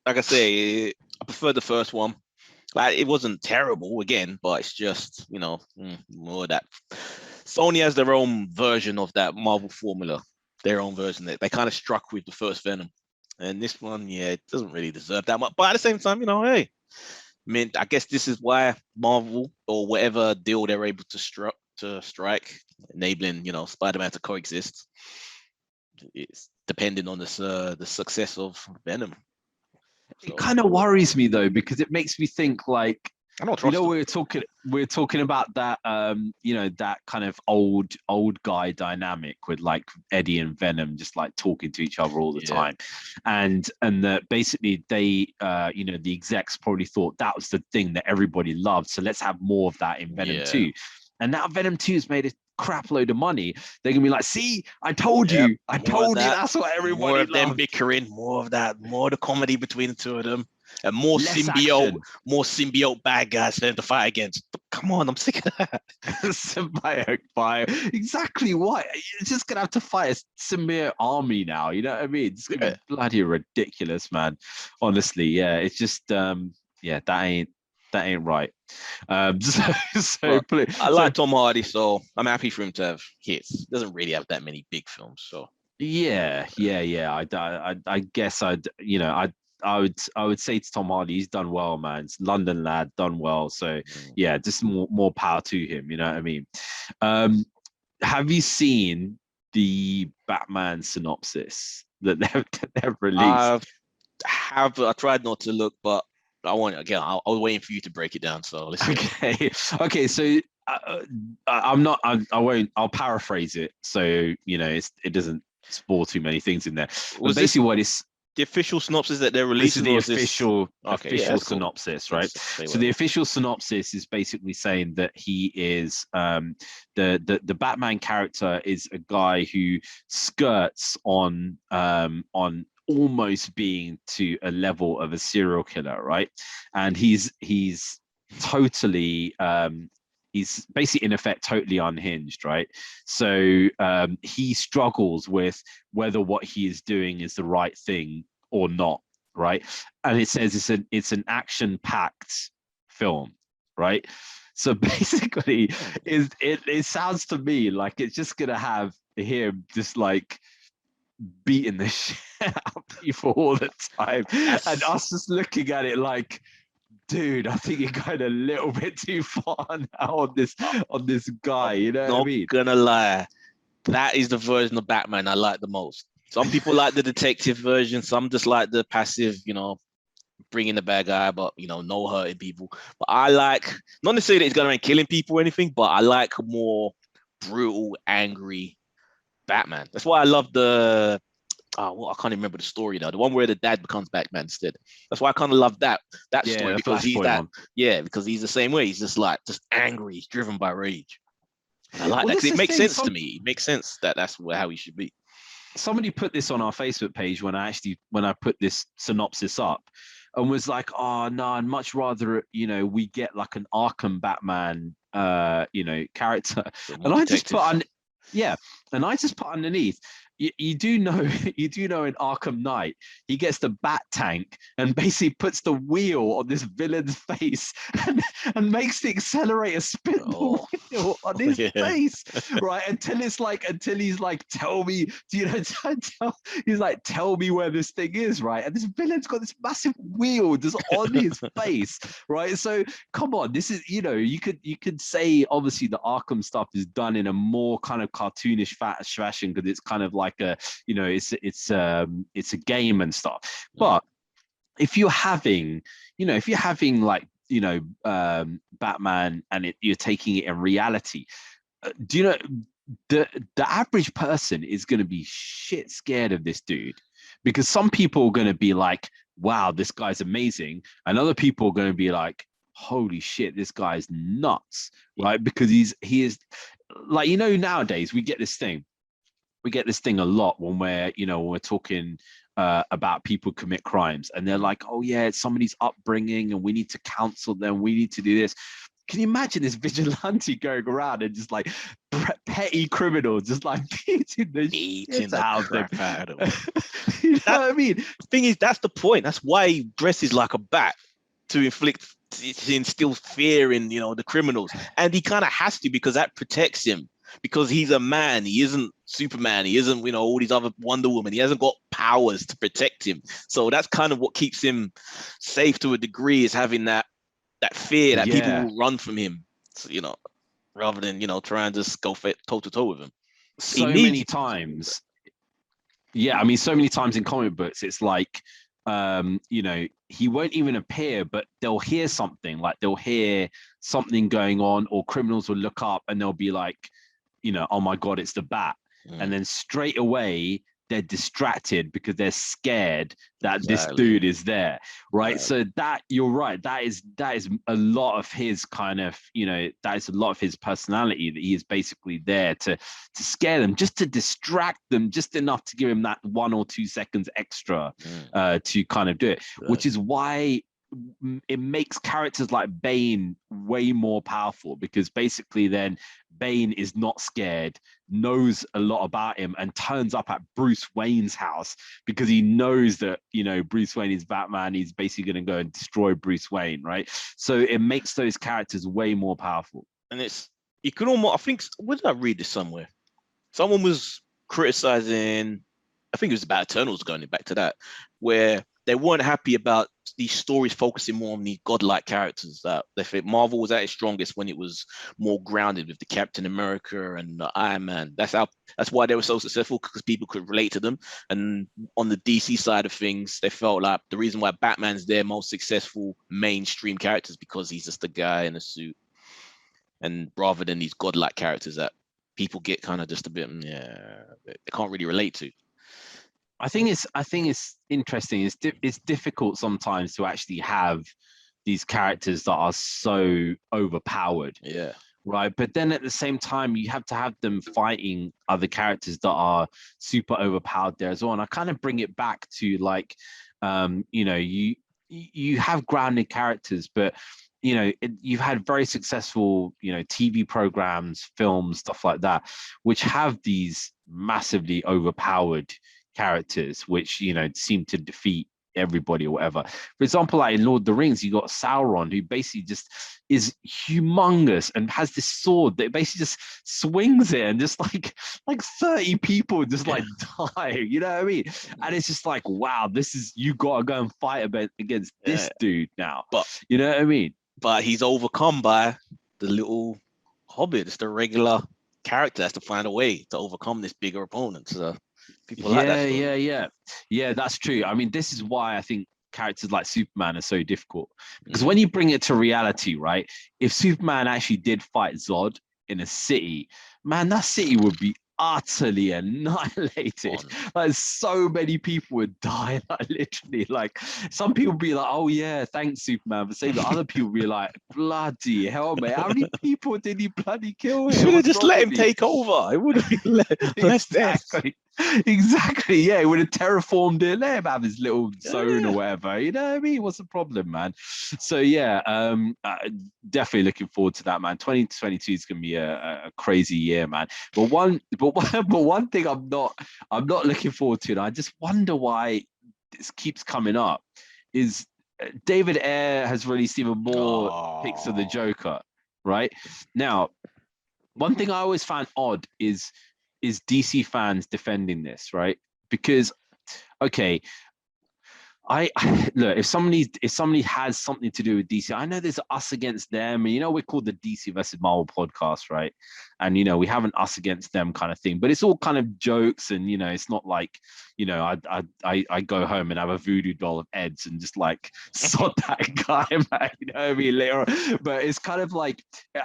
Like I say, I prefer the first one. Like, it wasn't terrible again, but it's just, you know, more of that. Sony has their own version of that Marvel formula, their own version. They kind of struck with the first Venom, And this one, yeah, it doesn't really deserve that much. But at the same time, hey, I mean, I guess this is why Marvel or whatever deal they're able to strike, enabling Spider-Man to coexist. It's depending on the success of Venom. So, it kind of worries me though, because it makes me think like, I don't trust we're talking about that that kind of old guy dynamic with like Eddie and Venom just like talking to each other all the time, and that basically they the execs probably thought that was the thing that everybody loved, so let's have more of that in Venom 2. And now Venom 2 has made a crap load of money. They're gonna be like, see, I told you that's what everybody more of loved. them bickering, more of that, more of the comedy between the two of them. And more symbiote bad guys for them to fight against. Come on, I'm sick of that. Symbiote fire. Exactly what? You're just gonna have to fight a symbiote army now. You know what I mean? It's gonna be bloody ridiculous, man. Honestly, yeah. It's just that ain't right. I like Tom Hardy, so I'm happy for him to have hits. Doesn't really have that many big films, so yeah. I guess I would say to Tom Hardy, he's done well, man. It's London lad, done well. So yeah, just more power to him. You know what I mean? Have you seen the Batman synopsis that they've released? I tried not to look, but I was waiting for you to break it down. So let's okay. So I'll paraphrase it. So it doesn't spoil too many things in there. But basically, what is the official synopsis that they're releasing? This is the official synopsis, cool. Right? So the official synopsis is basically saying that he is the Batman character is a guy who skirts on almost being to a level of a serial killer, right? And he's totally he's basically in effect totally unhinged, right? So he struggles with whether what he is doing is the right thing or not, right? And it says it's an action-packed film, right? So basically, it sounds to me like it's just gonna have him just like beating the shit out of people all the time, and us just looking at it like, dude, I think you're going a little bit too far now on this guy. You know what I mean? Not gonna lie, that is the version of Batman I like the most. Some people like the detective version. Some just like the passive, bringing the bad guy, but no hurting people. But I like, not necessarily that he's going around killing people or anything, but I like a more brutal, angry Batman. That's why I love the I can't even remember the story now. The one where the dad becomes Batman instead. That's why I kind of love that story, because he's because he's the same way. He's just angry. He's driven by rage. And I like that. It makes sense to me. It makes sense that that's how he should be. Somebody put this on our Facebook page when I put this synopsis up, and was like, oh no, I'd much rather we get like an Arkham Batman character. And I just put underneath, you do know in Arkham Knight, he gets the bat tank and basically puts the wheel on this villain's face and makes the accelerator spin the wheel on his face, right? Until he's like, tell me, he's like, tell me where this thing is, right? And this villain's got this massive wheel just on his face, right? So come on, this is, you could say obviously the Arkham stuff is done in a more kind of cartoonish fashion, because it's kind of like it's a game and stuff. But if you're having like Batman and you're taking it in reality, do you know the average person is going to be shit scared of this dude, because some people are going to be like, wow, this guy's amazing, and other people are going to be like, holy shit, this guy's nuts, right? Because he is like, nowadays we get this thing a lot when we're talking about people commit crimes, and they're like, oh yeah, it's somebody's upbringing and we need to counsel them, we need to do this. Can you imagine this vigilante going around and just like petty criminals just like beating the shit out of them? You know what I mean? The thing is, that's the point. That's why he dresses like a bat, to instill fear in the criminals, and he kind of has to, because that protects him. Because he's a man, he isn't Superman, he isn't all these other Wonder Woman. He hasn't got powers to protect him. So that's kind of what keeps him safe to a degree, is having that fear that people will run from him. So, rather than try and just go toe to toe with him. So many times. Yeah, I mean, so many times in comic books, it's like, he won't even appear, but they'll hear something, like they'll hear something going on, or criminals will look up and they'll be like, oh my God, it's the Bat. And then straight away, they're distracted because they're scared that this dude is there, right? So that, you're right, that is a lot of his kind of, that is a lot of his personality, that he is basically there to scare them, just to distract them, just enough to give him that 1 or 2 seconds extra to kind of do it, which is why it makes characters like Bane way more powerful, because basically then Bane is not scared, knows a lot about him, and turns up at Bruce Wayne's house because he knows that, Bruce Wayne is Batman. He's basically going to go and destroy Bruce Wayne, right? So it makes those characters way more powerful. And you could almost, I think, where did I read this somewhere? Someone was criticizing, I think it was about Eternals, going back to that, where they weren't happy about these stories focusing more on these godlike characters. That they think Marvel was at its strongest when it was more grounded with the Captain America and the Iron Man. That's why they were so successful, because people could relate to them. And on the DC side of things, they felt like the reason why Batman's their most successful mainstream character is because he's just a guy in a suit, and rather than these godlike characters that people get kind of just a bit, they can't really relate to. I think it's interesting. It's difficult sometimes to actually have these characters that are so overpowered. Yeah. Right. But then at the same time, you have to have them fighting other characters that are super overpowered there as well. And I kind of bring it back to like, you have grounded characters, but you've had very successful, TV programs, films, stuff like that, which have these massively overpowered characters, which seem to defeat everybody or whatever. For example, like in Lord of the Rings, you got Sauron, who basically just is humongous and has this sword that basically just swings it, and just like 30 people just like die. You know what I mean? And it's just like, wow, you gotta go and fight against this dude now. But you know what I mean? But he's overcome by the little hobbit. It's the regular character has to find a way to overcome this bigger opponent. So people like that story. Yeah, that's true. I mean, this is why I think characters like Superman are so difficult, because when you bring it to reality, right? If Superman actually did fight Zod in a city, man, that city would be utterly annihilated. Like so many people would die, like literally. Like some people be like, oh yeah, thanks Superman for saving. Other people be like, bloody hell, mate, how many people did he bloody kill? Should have just let him take over. It would have been less Exactly. Yeah, he would have terraformed it, let him have his little zone or whatever. You know what I mean? What's the problem, man? So yeah, definitely looking forward to that, man. 2022 is gonna be a crazy year, man. But one thing I'm not looking forward to, and I just wonder why this keeps coming up, is David Ayer has released even more pics of the Joker. Right now, one thing I always found odd is DC fans defending this, right? Because, okay, I look, if somebody has something to do with DC, I know there's us against them, and we're called the DC versus Marvel podcast, right? And we have an us against them kind of thing, but it's all kind of jokes, and it's not like I go home and have a voodoo doll of Ed's and just like sod that guy, man, you know what I mean, later on. But it's kind of like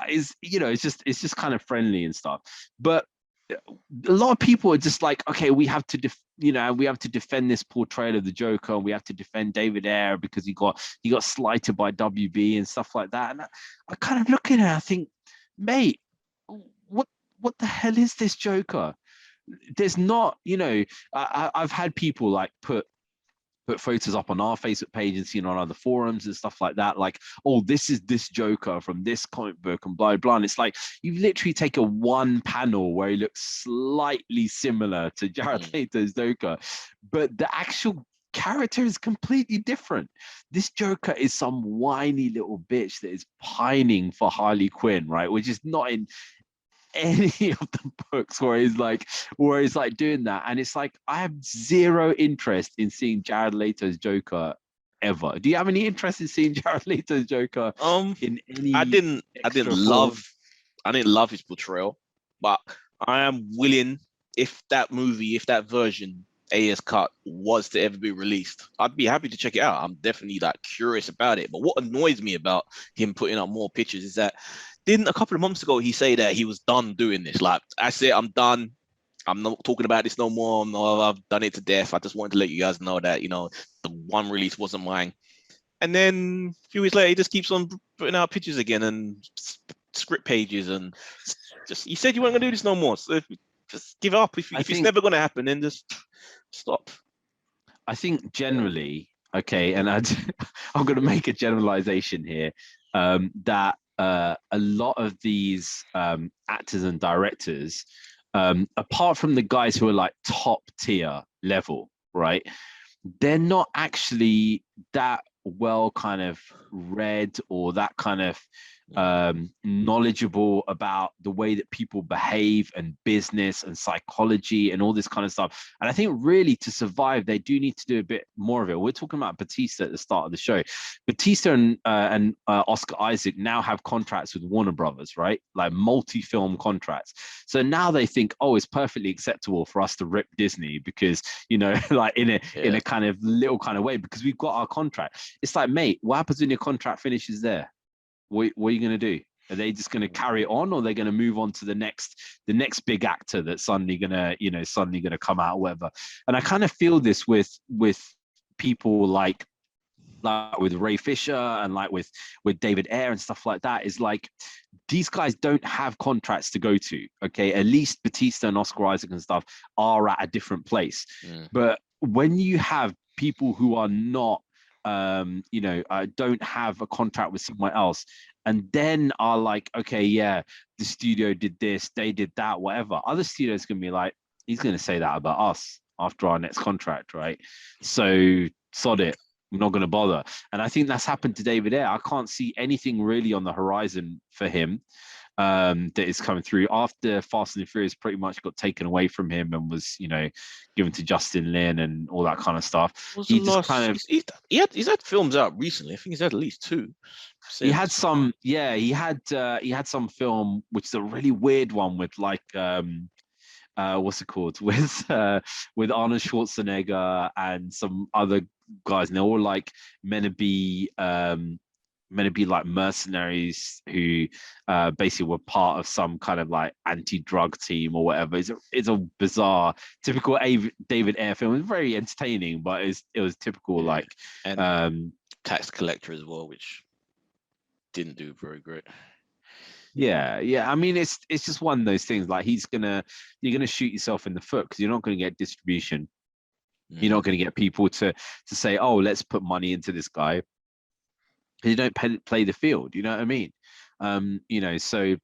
it's just kind of friendly and stuff. But a lot of people are just like, okay, we have to defend this portrayal of the Joker, and we have to defend David Ayer because he got slighted by WB and stuff like that. And I kind of look at it, I think, mate, what the hell is this Joker? There's not, I've had people like put photos up on our Facebook page and seen on other forums and stuff like that, like, oh, this is this Joker from this comic book and blah blah. And it's like you've literally taken one panel where he looks slightly similar to Jared Leto's Joker, but the actual character is completely different. This Joker is some whiny little bitch that is pining for Harley Quinn, right? Which is not in any of the books where he's like doing that, and it's like I have zero interest in seeing Jared Leto's Joker ever. Do you have any interest in seeing Jared Leto's Joker in any I didn't form? I didn't love his portrayal, but I am willing, if that version AS cut was to ever be released, I'd be happy to check it out. I'm definitely like curious about it. But what annoys me about him putting up more pictures is that didn't a couple of months ago he say that he was done doing this? Like, I said, I'm done. I'm not talking about this no more. No, I've done it to death. I just wanted to let you guys know that, the one release wasn't mine. And then a few weeks later, he just keeps on putting out pictures again and script pages, and just he said you weren't gonna do this no more. So just give up. If it's never gonna happen, then just stop. I think generally, okay, and I'm going to make a generalization here, that a lot of these actors and directors, apart from the guys who are like top tier level, right, they're not actually that well kind of read or that kind of knowledgeable about the way that people behave and business and psychology and all this kind of stuff. And I think really to survive, they do need to do a bit more of it. We're talking about Bautista at the start of the show. Bautista and Oscar Isaac now have contracts with Warner Brothers, right? Like multi-film contracts. So now they think, oh, it's perfectly acceptable for us to rip Disney because, like in a kind of little kind of way, because we've got our contract. It's like, mate, what happens when your contract finishes there? What are you going to do? Are they just going to carry it on, or are they going to move on to the next big actor that's suddenly going to come out, or whatever? And I kind of feel this with people like with Ray Fisher and like with David Ayer and stuff like that. Is like these guys don't have contracts to go to. Okay, at least Bautista and Oscar Isaac and stuff are at a different place. But when you have people who are not don't have a contract with someone else, and then are like, okay, yeah, the studio did this, they did that, whatever. Other studios can be like, he's going to say that about us after our next contract, right? So sod it. I'm not going to bother. And I think that's happened to David Ayer. I can't see anything really on the horizon for him that is coming through after Fast and the Furious pretty much got taken away from him and was, given to Justin Lin and all that kind of stuff. He's had films out recently. I think he's had at least two. He had some, he had some film, which is a really weird one with like what's it called, with Arnold Schwarzenegger and some other guys, and they're all like meant to be like mercenaries who basically were part of some kind of like anti-drug team or whatever. It's a bizarre, typical David Ayer film. It was very entertaining, but it was typical and Tax Collector as well, which didn't do very great. Yeah. I mean, it's just one of those things. Like you're gonna shoot yourself in the foot because you're not going to get distribution. You're not going to get people to say, oh, let's put money into this guy. You don't play the field, you know what I mean? So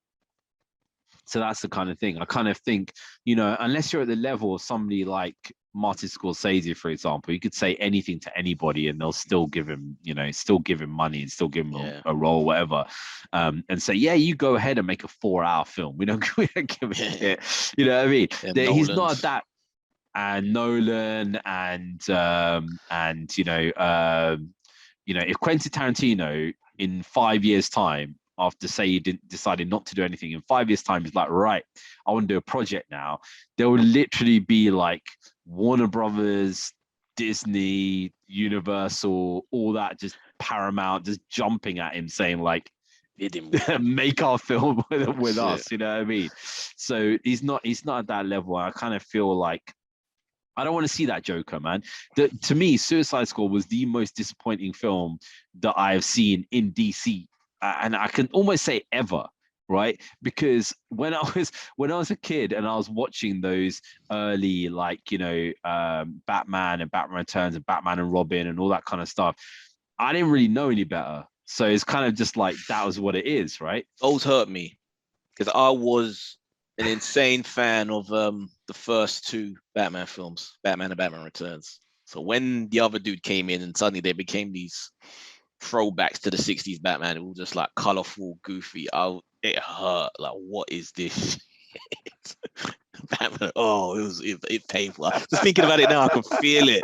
that's the kind of thing. I kind of think, unless you're at the level of somebody like Martin Scorsese, for example, you could say anything to anybody and they'll still give him, money and still give him a role, whatever. And say, yeah, you go ahead and make a 4-hour film. We don't give a shit. You know what I mean? He's not that. And Nolan and if Quentin Tarantino in 5 years' time, after say he decided not to do anything, in 5 years' time, he's like, right, I want to do a project now. There will literally be like Warner Brothers, Disney, Universal, all that, just Paramount, just jumping at him, saying like, make our film with us. You know what I mean? So he's not at that level. I kind of feel like I don't want to see that Joker, man. To me, Suicide Squad was the most disappointing film that I have seen in DC, and I can almost say ever, right? Because when I was a kid and I was watching those early, like Batman and Batman Returns and Batman and Robin and all that kind of stuff, I didn't really know any better. So it's kind of just like that was what it is, right? Those hurt me because I was an insane fan of the first two Batman films, Batman and Batman Returns. So when the other dude came in and suddenly they became these throwbacks to the 60s Batman, it was just like colorful, goofy. It hurt. Like, what is this? Batman, it painful. Just thinking about it now, I can feel it.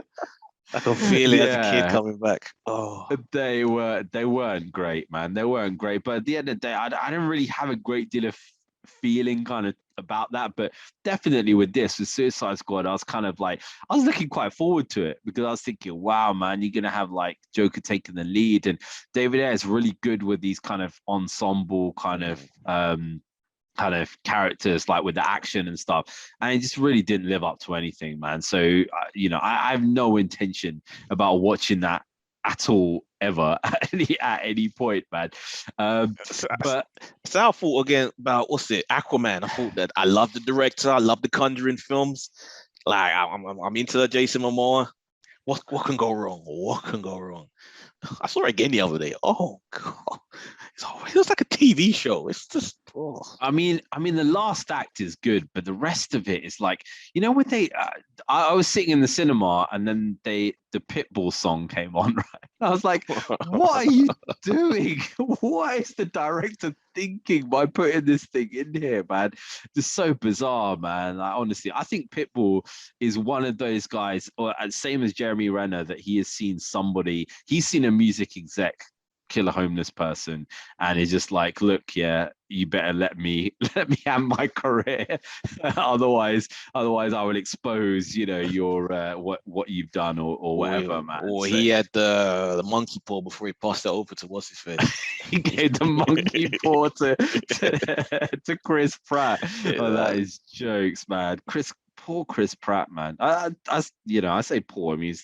I can feel it as a kid coming back. Oh, they weren't great, man. They weren't great. But at the end of the day, I didn't really have a great deal of feeling kind of about that. But definitely with Suicide Squad, I was kind of like, I was looking quite forward to it because I was thinking, wow, man, you're gonna have like Joker taking the lead, and David Ayer is really good with these kind of ensemble kind of characters, like with the action and stuff, and it just really didn't live up to anything, man. So I have no intention about watching that at all ever at any point, man. But so I thought again about Aquaman. I thought that I love the director, I love the Conjuring films, like I'm into Jason Momoa. What can go wrong? What can go wrong? I saw it again the other day. Oh god, it looks like a TV show. It's just. Oh. I mean, the last act is good, but the rest of it is like, when they. I was sitting in the cinema, and then the Pitbull song came on. Right, I was like, "What are you doing? What is the director thinking by putting this thing in here, man? Just so bizarre, man. Like, honestly, I think Pitbull is one of those guys, or same as Jeremy Renner, that he has seen somebody. He's seen a music exec kill a homeless person, and he's just like, look, yeah, you better let me have my career, otherwise I will expose your what you've done or whatever, man. Or he had the monkey paw before he passed it over to what's his face. He gave the monkey paw to Chris Pratt. That is jokes, man. Poor Chris Pratt, man. I say poor. I mean,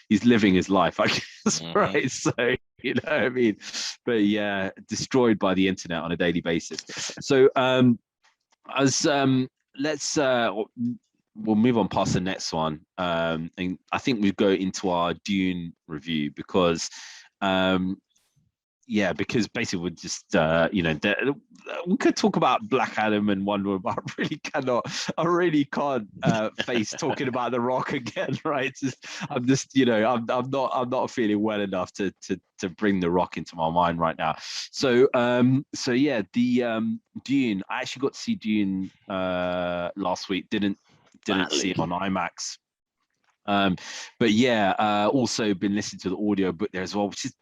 he's living his life, I guess, right? So, what I mean? But yeah, destroyed by the internet on a daily basis. So, we'll move on past the next one. And I think we go into our Dune review because, because basically we're just, we could talk about Black Adam and Wonder Woman, but I really can't face talking about The Rock again, right? I'm not feeling well enough to bring The Rock into my mind right now. So yeah, the Dune, I actually got to see Dune last week, didn't see it on IMAX. But yeah, also been listening to the audio book there as well, which is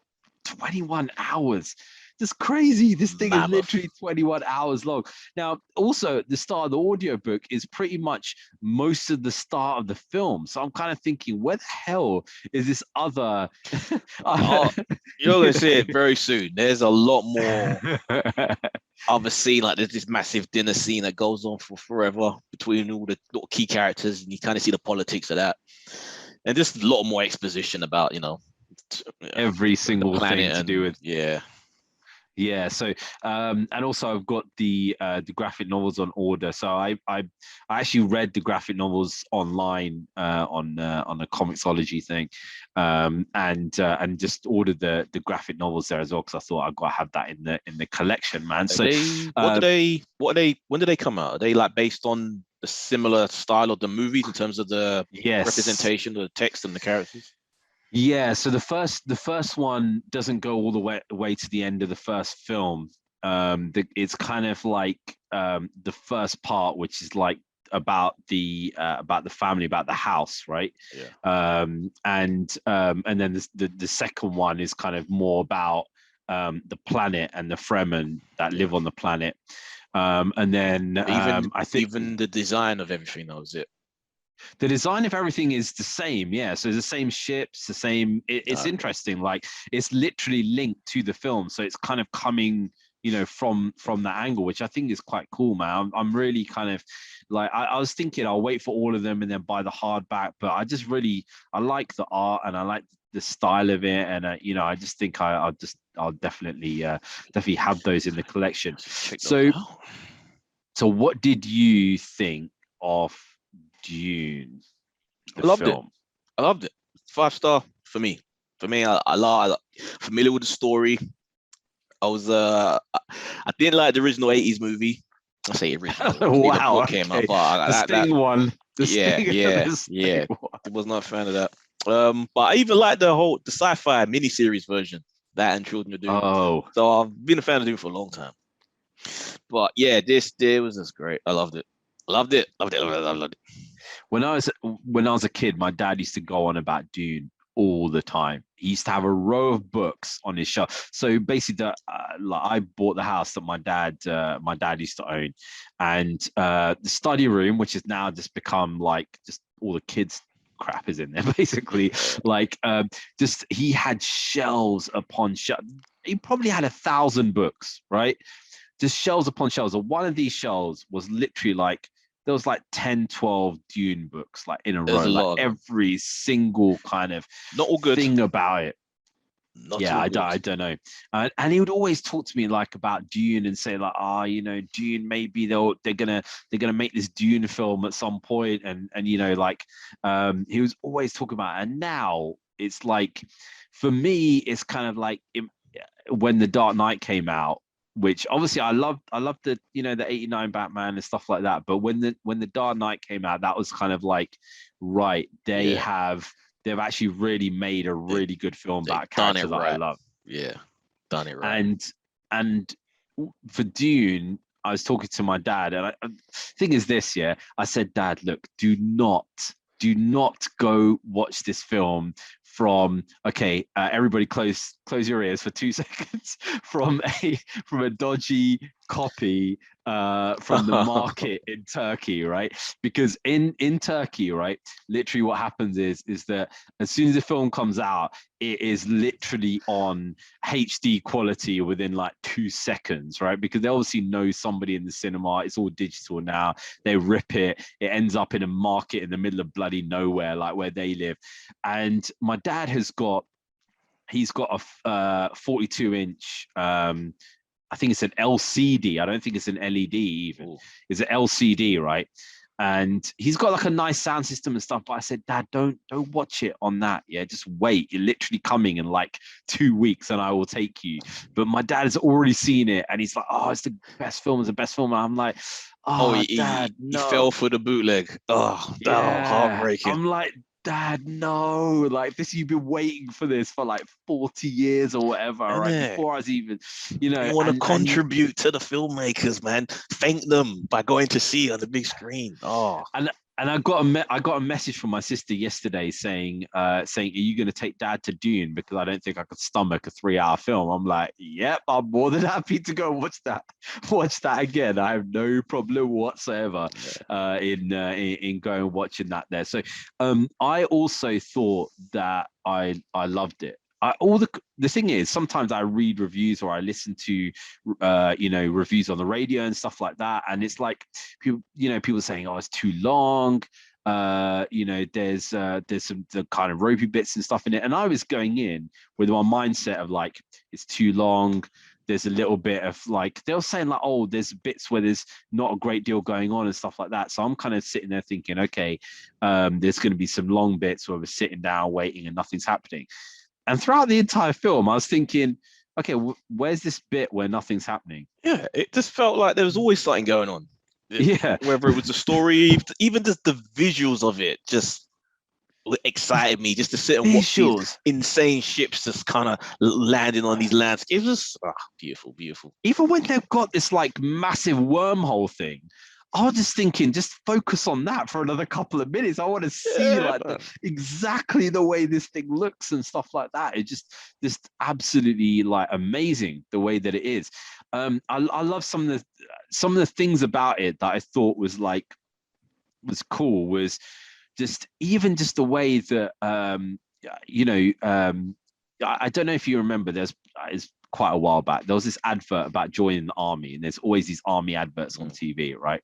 21 hours. That's crazy. This thing is literally 21 hours long. Now, also, the start of the audiobook is pretty much most of the start of the film. So I'm kind of thinking, where the hell is this other... You're going to see it very soon. There's a lot more of a scene. Like, there's this massive dinner scene that goes on for forever between all the key characters, and you kind of see the politics of that. And just a lot more exposition about, every single thing to do with so and also I've got the graphic novels on order, so I actually read the graphic novels online on a Comixology thing, and just ordered the graphic novels there as well, because I thought I've got to have that in the collection, man. So when do they come out? Are they like based on the similar style of the movies in terms of the representation of the text and the characters? Yeah, so the first one doesn't go all the way to the end of the first film. It's kind of like the first part, which is like about the family, about the house, right? Yeah. And then the second one is kind of more about the planet and the Fremen that live on the planet. And then I think even the design of everything, though, is it? The design of everything is the same, yeah. So the same ships, the same. It's interesting. Like, it's literally linked to the film, so it's kind of coming, from that angle, which I think is quite cool, man. I'm really kind of like, I was thinking I'll wait for all of them and then buy the hardback, but I like the art and I like the style of it, and I just think I'll definitely have those in the collection. So what did you think of Dune? I loved it. 5-star for me. I familiar with the story. I was I didn't like the original 80s movie. I say original. Wow. Came out, the Sting one. Yeah. I was not a fan of that. But I even like the sci-fi miniseries version that and Children of Doom. Oh. So I've been a fan of Doom for a long time. But yeah, this was just great. I loved it. Loved it. Loved it. Loved it. When I was a kid, my dad used to go on about Dune all the time. He used to have a row of books on his shelf. So basically, like I bought the house that my dad used to own, and the study room, which has now just become like just all the kids' crap is in there, basically. Like just he had shelves upon shelves. He probably had 1,000 books, right? Just shelves upon shelves. And one of these shelves was literally like there was like 10, 12 Dune books like in a row, like every single kind of not all good thing about it. Not yeah, I don't know. And he would always talk to me like about Dune and say like, you know, Dune, maybe they're gonna make this Dune film at some point, and you know, like he was always talking about it. And now it's like, for me, it's kind of like when The Dark Knight came out, which obviously I loved the, you know, the 89 Batman and stuff like that. But when the Dark Knight came out, that was kind of like, right, they've actually really made a really good film about a character that I love. Yeah, done it right. And for Dune, I was talking to my dad, and thing is this, yeah, I said, Dad, look, do not go watch this film from, okay, everybody close your ears for 2 seconds, from a dodgy copy from the market in Turkey, right? Because in Turkey, right, literally what happens is that as soon as the film comes out, it is literally on HD quality within like 2 seconds, right? Because they obviously know somebody in the cinema. It's all digital now. They rip it. It ends up in a market in the middle of bloody nowhere, like where they live. And my dad he's got a 42-inch. I think it's an LCD. I don't think it's an LED even. Ooh. It's an LCD, right? And he's got like a nice sound system and stuff. But I said, Dad, don't watch it on that. Yeah, just wait. You're literally coming in like 2 weeks, and I will take you. But my dad has already seen it, and he's like, oh, it's the best film. It's the best film. And I'm like, Dad, no. He fell for the bootleg. Heartbreaking. I'm like, Dad, no, like this, you've been waiting for this for like 40 years or whatever, right? Before I was even, you know. You want to contribute to the filmmakers, man. Thank them by going to see on the big screen. And I got a message from my sister yesterday saying, are you going to take Dad to Dune? Because I don't think I could stomach a 3-hour film. I'm like, yep, I'm more than happy to go watch that again. I have no problem whatsoever in going watching that there. So I also thought that I loved it. The thing is, sometimes I read reviews or I listen to reviews on the radio and stuff like that, and it's like people saying, oh, it's too long, there's some the kind of ropey bits and stuff in it, and I was going in with my mindset of like, it's too long. There's a little bit of like, they were saying like, oh, there's bits where there's not a great deal going on and stuff like that. So I'm kind of sitting there thinking, okay, there's going to be some long bits where we're sitting down waiting and nothing's happening. And throughout the entire film, I was thinking, okay, where's this bit where nothing's happening? Yeah, it just felt like there was always something going on. Yeah. Whether it was the story, even just the visuals of it just excited me, just to sit and watch these insane ships just kind of landing on these landscapes. It was beautiful, beautiful. Even when they've got this like massive wormhole thing, I was just thinking, just focus on that for another couple of minutes. I want to see exactly the way this thing looks and stuff like that. It's just absolutely like amazing the way that it is. I love some of the things about it that I thought was cool, was just the way that I don't know if you remember, it's quite a while back, there was this advert about joining the army, and there's always these army adverts on TV, right?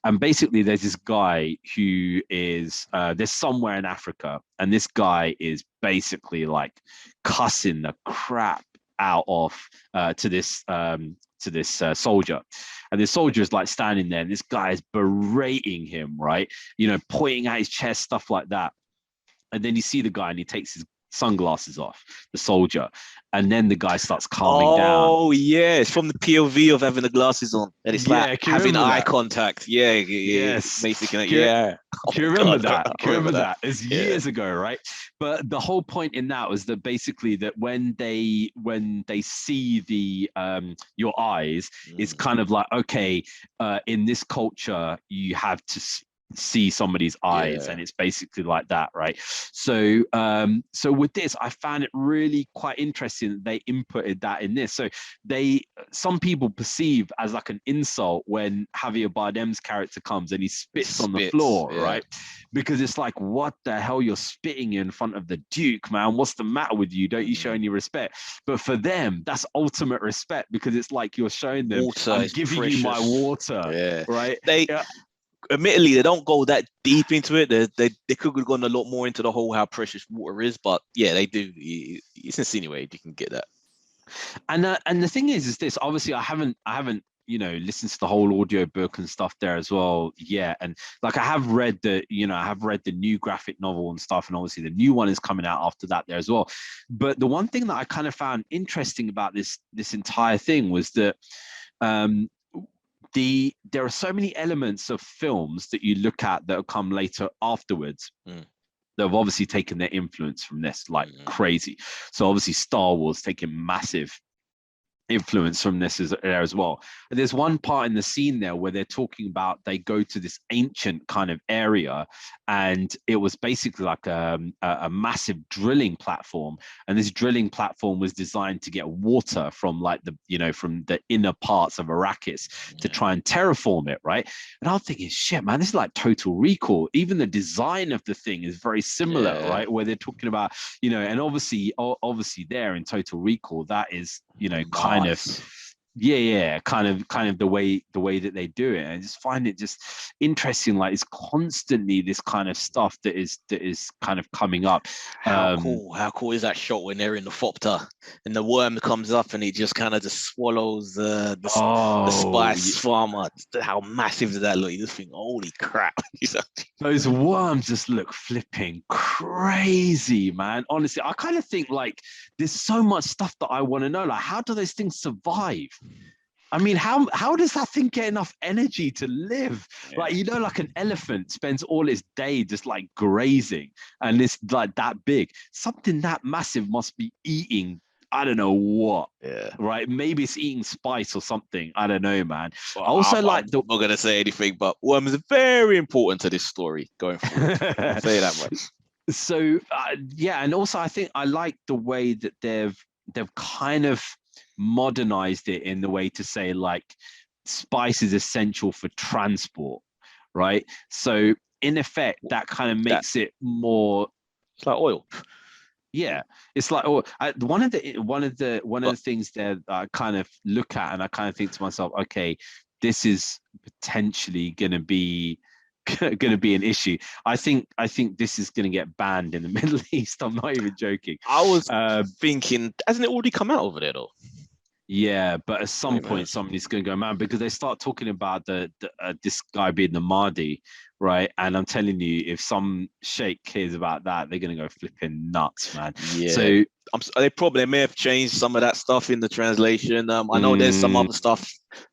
And basically there's this guy who is there's somewhere in Africa, and this guy is basically like cussing the crap out of to this soldier, and the soldier is like standing there, and this guy is berating him, right, pointing at his chest, stuff like that. And then you see the guy, and he takes sunglasses off, the soldier, and then the guy starts calming down. Oh yeah, it's from the POV of having the glasses on, and it's like having eye contact. Yeah, yes, basically, yeah. Can you remember that? I remember that. It's years ago, right? But the whole point in that was that basically that when they see the your eyes, it's kind of like, okay, in this culture you have to see somebody's eyes, and it's basically like that, right? So so with this, I found it really quite interesting that they inputted that in this. So some people perceive as like an insult when Javier Bardem's character comes and he spits on the floor, right? Because it's like, what the hell, you're spitting in front of the Duke, man, what's the matter with you? Don't you show any respect? But for them, that's ultimate respect, because it's like you're showing them, water, I'm giving precious. You my water, right? Admittedly, they don't go that deep into it. They could have gone a lot more into the whole how precious water is, but yeah, they do. It's insinuated. You can get that. And the thing is this. Obviously, I haven't listened to the whole audio book and stuff there as well. Yeah, and like I have read the new graphic novel and stuff, and obviously the new one is coming out after that there as well. But the one thing that I kind of found interesting about this entire thing was that there are so many elements of films that you look at that have come later afterwards. They've obviously taken their influence from this like crazy. So obviously Star Wars taking massive influence from this there as well. And there's one part in the scene there where they're talking about they go to this ancient kind of area, and it was basically like a massive drilling platform, and this drilling platform was designed to get water from like from the inner parts of Arrakis to try and terraform it, right? And I'm thinking, shit, man, this is like Total Recall. Even the design of the thing is very similar, right? Where they're talking about, and obviously there in Total Recall, that is, kind of the way that they do it. And I just find it just interesting. Like, it's constantly this kind of stuff that is kind of coming up. How cool is that shot when they're in the Thopter and the worm comes up and it just kind of just swallows the spice farmer? How massive does that look? You just think, holy crap. Those worms just look flipping crazy, man. Honestly, I kind of think like there's so much stuff that I want to know. Like, how do those things survive? I mean, how does that thing get enough energy to live? Like, like an elephant spends all its day just like grazing, and it's like that big. Something that massive must be eating, I don't know what. Right? Maybe it's eating spice or something. I don't know, man. Well, I'm not going to say anything, but worms are very important to this story going forward. I'll say that much. So, and also I think I like the way that they've kind of modernized it in the way to say like spice is essential for transport, right? So in effect, that kind of makes it more. It's like oil. Yeah, it's like one of the things there that I kind of look at and I kind of think to myself, okay, this is potentially going to be an issue. I think this is going to get banned in the Middle East. I'm not even joking. I was thinking, hasn't it already come out over there though? Yeah, but at some point somebody's going to go mad because they start talking about this guy being the Mahdi, right? And I'm telling you, if some sheikh hears about that, they're going to go flipping nuts, man. Yeah. So they may have changed some of that stuff in the translation. I know there's some other stuff.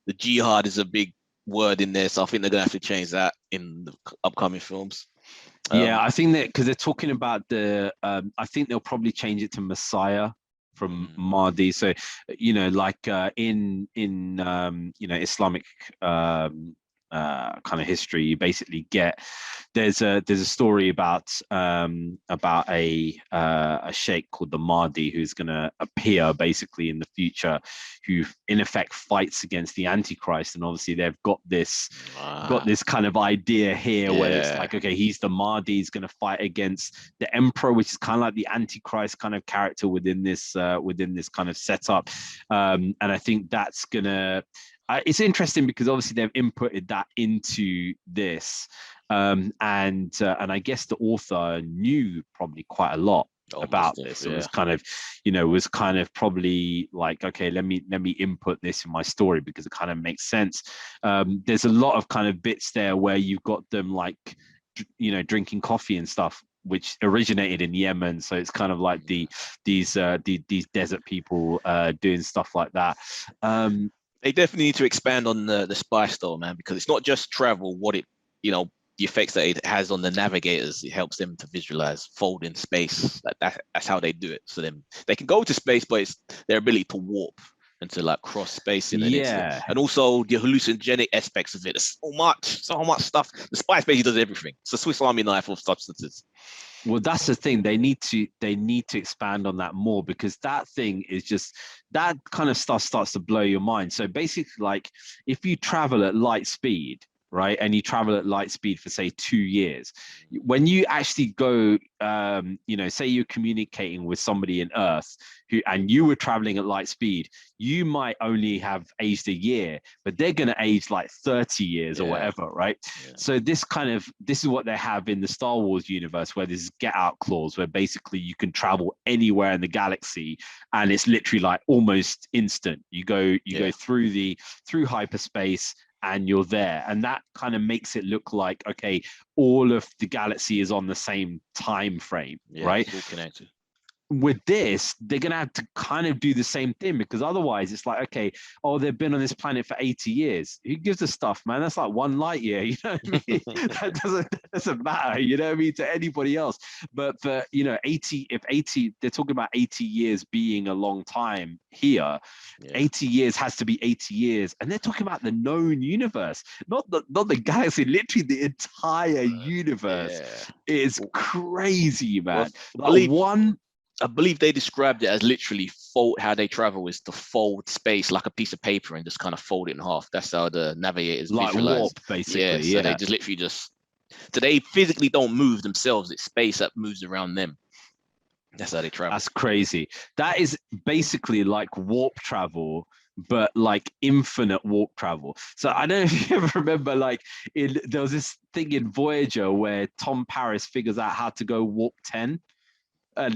The jihad is a big word in there, so I think they're going to have to change that in the upcoming films. I think that because they're talking about I think they'll probably change it to Messiah from Mahdi. So, like in Islamic kind of history, you basically get there's a story about a sheikh called the Mahdi who's going to appear basically in the future, who in effect fights against the Antichrist. And obviously they've got this kind of idea here where it's like, okay, he's the Mahdi, he's going to fight against the Emperor, which is kind of like the Antichrist kind of character within this kind of setup. And I think that's gonna. It's interesting because obviously they've inputted that into this, and I guess the author knew probably quite a lot about this. It was kind of probably like, okay, let me input this in my story because it kind of makes sense. There's a lot of kind of bits there where you've got them like, drinking coffee and stuff which originated in Yemen. So it's kind of like these desert people doing stuff like that. They definitely need to expand on the spy style, man, because it's not just travel. What it, the effects that it has on the navigators, it helps them to visualize fold in space. That's how they do it. So then they can go to space, but it's their ability to warp and to like cross space in and also the hallucinogenic aspects of it. There's so much stuff. The spy space does everything. It's a Swiss Army knife of substances. Well, that's the thing. They need to expand on that more, because that thing is just, that kind of stuff starts to blow your mind. So basically, like, if you travel at light speed, right, and you travel at light speed for say 2 years, when you actually go, say you're communicating with somebody in Earth and you were traveling at light speed, you might only have aged a year, but they're going to age like 30 years or whatever, right? So this is what they have in the Star Wars universe, where there's get out clause, where basically you can travel anywhere in the galaxy and it's literally like almost instant. You go through hyperspace and you're there, and that kind of makes it look like, okay, all of the galaxy is on the same time frame, right? It's all connected. With this, they're going to have to kind of do the same thing, because otherwise it's like, okay, they've been on this planet for 80 years. Who gives a stuff, man? That's like 1 light year, you know what I mean? That doesn't matter, you know what I mean, to anybody else. But for, 80, they're talking about 80 years being a long time here. 80 years has to be 80 years. And they're talking about the known universe, not the galaxy, literally the entire universe. It is crazy, man. I believe they described it as literally how they travel is to fold space like a piece of paper and just kind of fold it in half. That's how the navigators visualize. Warp, basically. So they just literally so they physically don't move themselves. It's space that moves around them. That's how they travel. That's crazy. That is basically like warp travel, but like infinite warp travel. So I don't know if you ever remember, like there was this thing in Voyager where Tom Paris figures out how to go warp 10.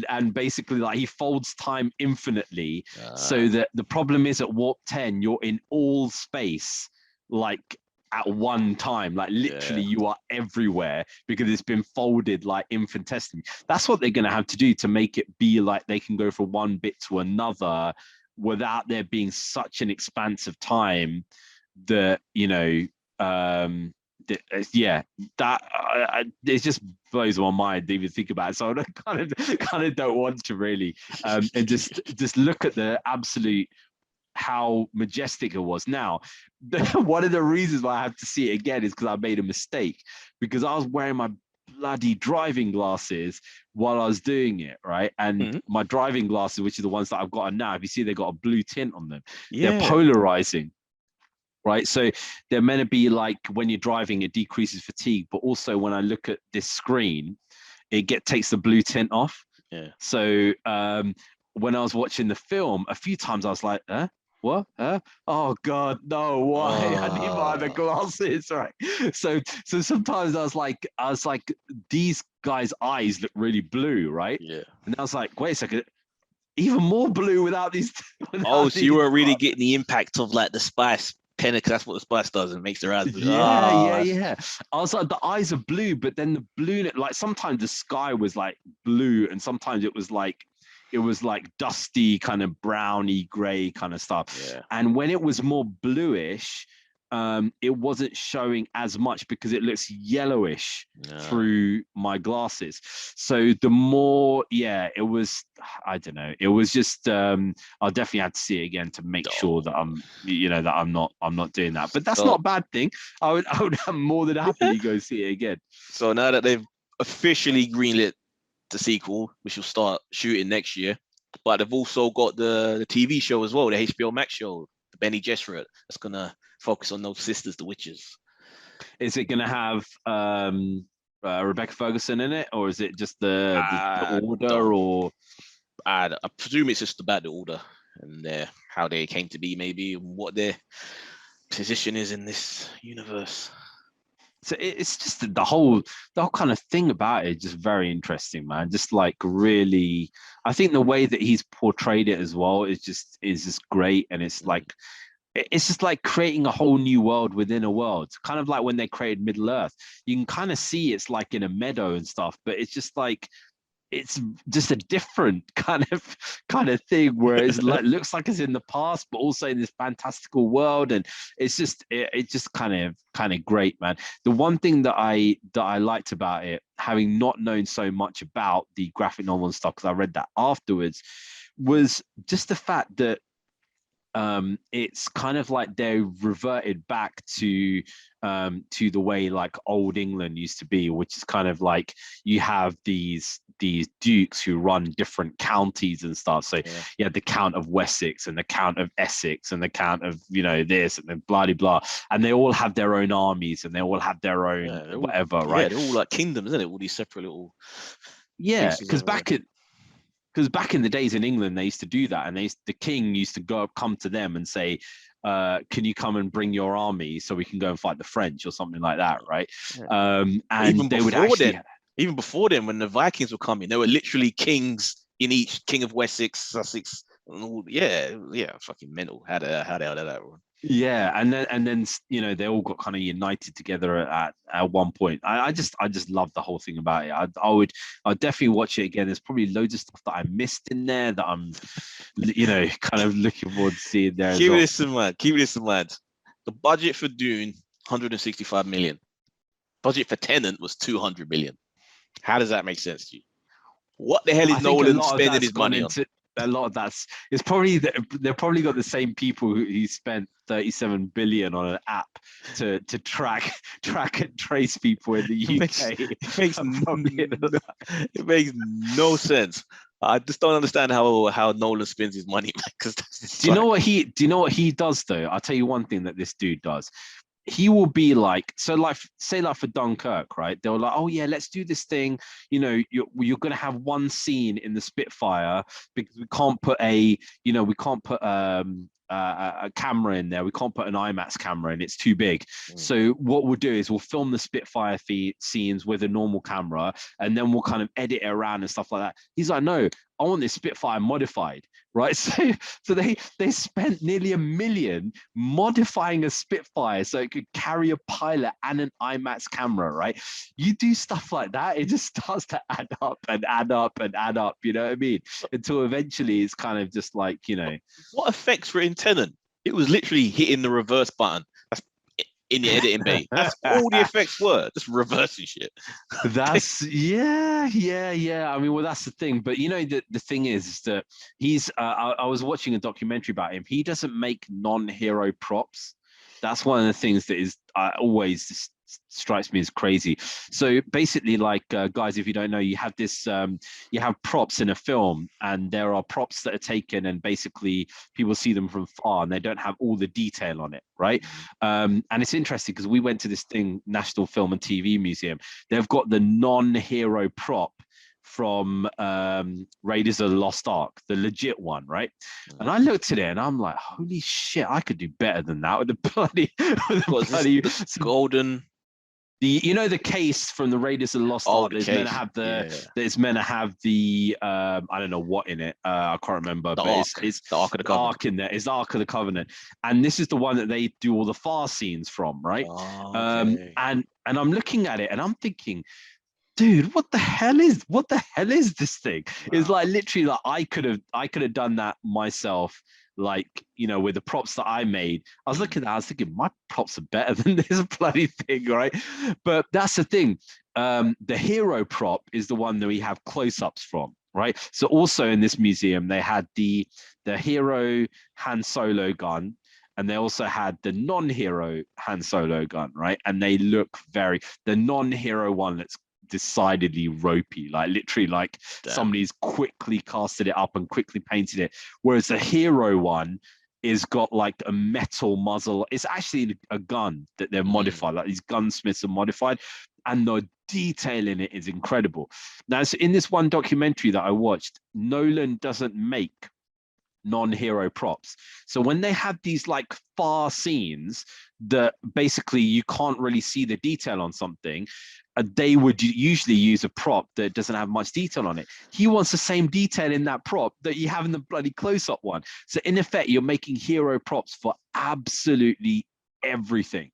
And basically, like, he folds time infinitely, so that the problem is at warp 10, you're in all space, like at one time, like literally you are everywhere, because it's been folded like infinitesimally. That's what they're going to have to do to make it be like they can go from one bit to another without there being such an expanse of time that, it just blows my mind to even think about it. So I kind of don't want to really, and just look at the absolute how majestic it was. Now, one of the reasons why I have to see it again is because I made a mistake, because I was wearing my bloody driving glasses while I was doing it, right? And my driving glasses, which are the ones that I've got on now, if you see, they got a blue tint on them. They're polarizing. Right, so they're meant to be like, when you're driving, it decreases fatigue, but also when I look at this screen, it takes the blue tint off. So when I was watching the film, a few times I was like, what? Oh God, no! Why? I need my other glasses, right? So sometimes I was like, these guys' eyes look really blue, right? And I was like, wait a second. Even more blue without these. So you were really getting the impact of like the spice. Because that's what the spice does, and makes their eyes blue. Yeah. I was like, the eyes are blue, but then the blue, like sometimes the sky was like blue, and sometimes it was like dusty, kind of browny gray kind of stuff. And when it was more bluish, it wasn't showing as much because it looks yellowish through my glasses. So the more, it was, I don't know, it was just, I'll definitely have to see it again to make sure that I'm, that I'm not doing that. But that's not a bad thing. I would have more than happily go see it again. So now that they've officially greenlit the sequel, which will start shooting next year, but they've also got the TV show as well, the HBO Max show, the Benny Gesserit, that's gonna focus on those sisters, the witches. Is it going to have Rebecca Ferguson in it, or is it just the Order? Or I presume it's just about the Order and how they came to be, maybe, and what their position is in this universe. So it's just the whole kind of thing about it, just very interesting, man. Just like really, I think the way that he's portrayed it as well is just great, and it's like, it's just like creating a whole new world within a world. Kind of like when they created Middle Earth. You can kind of see it's like in a meadow and stuff, but it's just like it's just a different kind of thing where it's like looks like it's in the past, but also in this fantastical world, and it's just kind of great, man. The one thing that I liked about it, having not known so much about the graphic novel and stuff, because I read that afterwards, was just the fact that it's kind of like they reverted back to the way like old England used to be, which is kind of like you have these dukes who run different counties and stuff. So you have the Count of Wessex and the Count of Essex and the Count of this and then blah blah blah, and they all have their own armies and they all have their own whatever, right? They're all like kingdoms, isn't it? All these separate little because back in the days in England, they used to do that, and the king used to come to them and say, can you come and bring your army so we can go and fight the French or something like that, right? And even they would actually... Even before then, when the Vikings were coming, there were literally kings in each, King of Wessex, Sussex, and all, fucking mental. How the hell did that run? Yeah, and then they all got kind of united together at one point. I just love the whole thing about it. I'd definitely watch it again. There's probably loads of stuff that I missed in there that I'm kind of looking forward to seeing there. Keep this in mind. The budget for Dune, 165 million. Budget for Tenet was 200 million. How does that make sense to you? What the hell is Nolan spending his money on? A lot of it's probably they've probably got the same people who spent 37 billion on an app to track and trace people in the UK. It makes no sense. I just don't understand how Nolan spends his money. Do you know what he does though? I'll tell you one thing that this dude does. He will be like, so like, say like for Dunkirk, right? They were like, oh yeah, let's do this thing. You're going to have one scene in the Spitfire because we can't put a camera in there. We can't put an IMAX camera in. It's too big. So what we'll do is we'll film the Spitfire scenes with a normal camera, and then we'll kind of edit it around and stuff like that. He's like, no, I want this Spitfire modified, right? So they spent nearly $1 million modifying a Spitfire so it could carry a pilot and an IMAX camera, right? You do stuff like that, it just starts to add up and add up and add up, you know what I mean? Until eventually it's kind of just like, What effects were in Tenet? It was literally hitting the reverse button. That's in the editing bay. That's all the effects were, just reversing shit. That's yeah. I mean, well, that's the thing. But the thing is that he's. I was watching a documentary about him. He doesn't make non-hero props. That's one of the things that is always just strikes me as crazy. So basically, like guys, if you don't know, you have this, you have props in a film, and there are props that are taken, and basically people see them from far, and they don't have all the detail on it, right? And it's interesting because we went to this thing, National Film and TV Museum. They've got the non-hero prop from Raiders of the Lost Ark, the legit one, right? And I looked at it and I'm like, holy shit, I could do better than that with the bloody golden. The case from the Raiders of the Lost Ark is meant to have it's meant to have the I don't know what in it. I can't remember, but it's the Ark of the Covenant. Ark in there. It's the Ark of the Covenant, and this is the one that they do all the far scenes from, right? And I'm looking at it and I'm thinking, dude, what the hell is this thing? Wow. It's like literally like I could have done that myself, like with the props that I made. I was looking at that, I was thinking my props are better than this bloody thing, right? But that's the thing. The hero prop is the one that we have close-ups from, right? So also in this museum they had the hero Han Solo gun, and they also had the non-hero Han Solo gun, right? And they look the non-hero one that's decidedly ropey, like literally like somebody's quickly casted it up and quickly painted it, whereas the hero one is got like a metal muzzle. It's actually a gun that they're modified, like these gunsmiths are modified, and the detail in it is incredible. Now, so in this one documentary that I watched, Nolan doesn't make non-hero props. So when they have these like far scenes that basically you can't really see the detail on something, they would usually use a prop that doesn't have much detail on it. He wants the same detail in that prop that you have in the bloody close-up one. So in effect, you're making hero props for absolutely everything.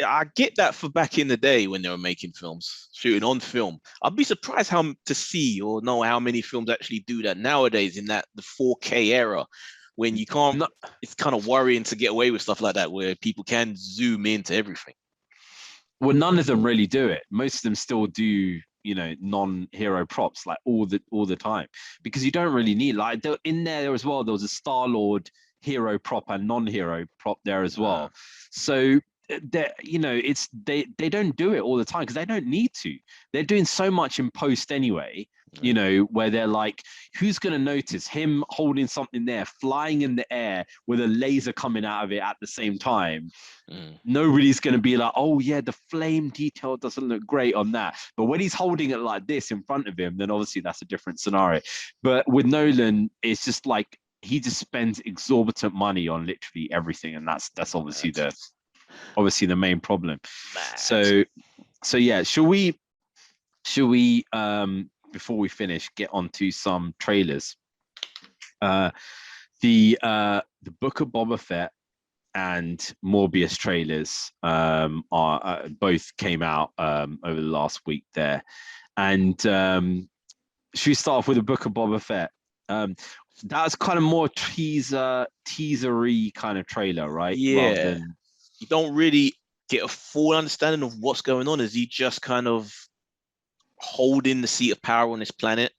I get that for back in the day when they were making films, shooting on film. I'd be surprised to see or know how many films actually do that nowadays in the 4K era, when you can't. It's kind of worrying to get away with stuff like that, where people can zoom into everything. Well, none of them really do it. Most of them still do, non-hero props like all the time, because you don't really need, like, in there as well. There was a Star-Lord hero prop and non-hero prop there as well. So they don't do it all the time because they don't need to. They're doing so much in post anyway, where they're like, who's going to notice him holding something there, flying in the air with a laser coming out of it at the same time? Nobody's going to be like, oh yeah, the flame detail doesn't look great on that. But when he's holding it like this in front of him, then obviously that's a different scenario. But with Nolan, it's just like he just spends exorbitant money on literally everything, and that's obviously the main problem. So yeah, should we before we finish get onto some trailers? The Book of Boba Fett and Morbius trailers are both came out over the last week there, and should we start off with the Book of Boba Fett? That's kind of more teasery kind of trailer, right? Yeah. You don't really get a full understanding of what's going on. Is he just kind of holding the seat of power on this planet,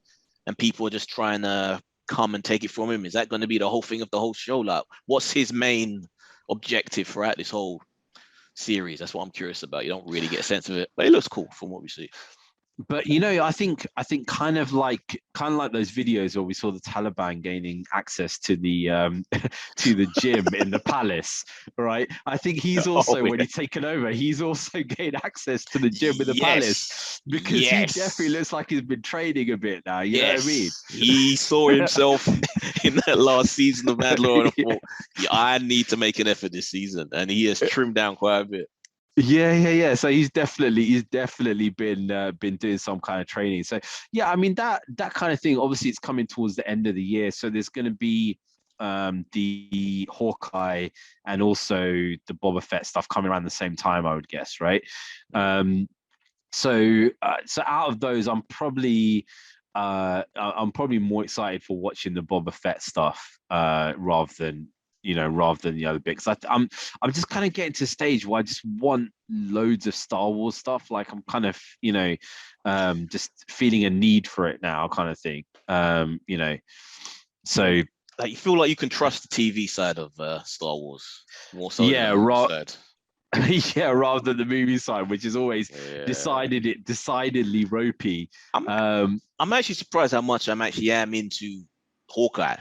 and people are just trying to come and take it from him? Is that going to be the whole thing of the whole show? Like, what's his main objective throughout this whole series? That's what I'm curious about. You don't really get a sense of it, but it looks cool from what we see. But I think kind of like those videos where we saw the Taliban gaining access to the to the gym in the palace, right? I think he's also when he's taken over, he's also gained access to the gym in the palace, because he definitely looks like he's been training a bit now. You know what I mean? He saw himself in that last season of Mandalorian and thought, I need to make an effort this season, and he has trimmed down quite a bit. Yeah. So he's definitely been doing some kind of training. So yeah, I mean that kind of thing. Obviously, it's coming towards the end of the year, so there's going to be the Hawkeye and also the Boba Fett stuff coming around the same time, I would guess, right? So out of those, I'm probably more excited for watching the Boba Fett stuff rather than the other bits. I'm just kind of getting to a stage where I just want loads of Star Wars stuff. Like, I'm kind of just feeling a need for it now, kind of thing. So like, you feel like you can trust the TV side of Star Wars more so rather than the movie side, which is always decidedly ropey. I'm actually surprised how much I'm into Hawkeye,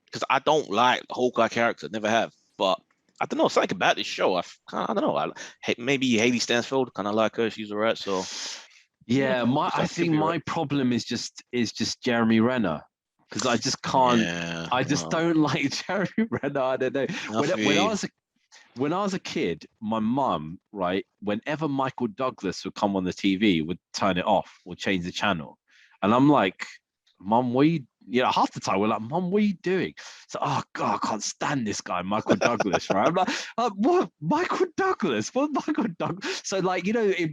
because I don't like the Hawkeye character, never have. But I don't know, something about this show. I don't know. Maybe Haley Stansfield, kind of like her. She's alright. So yeah, I think my problem is just Jeremy Renner, because I just can't. I just don't like Jeremy Renner. I don't know. When I was a kid, my mum, right, whenever Michael Douglas would come on the TV, would turn it off or change the channel, and I'm like, Mum, what are you? Half the time we're like, Mum, what are you doing? So, oh God, I can't stand this guy, Michael Douglas, right? I'm like, what? Michael Douglas? What Michael Douglas? So, like,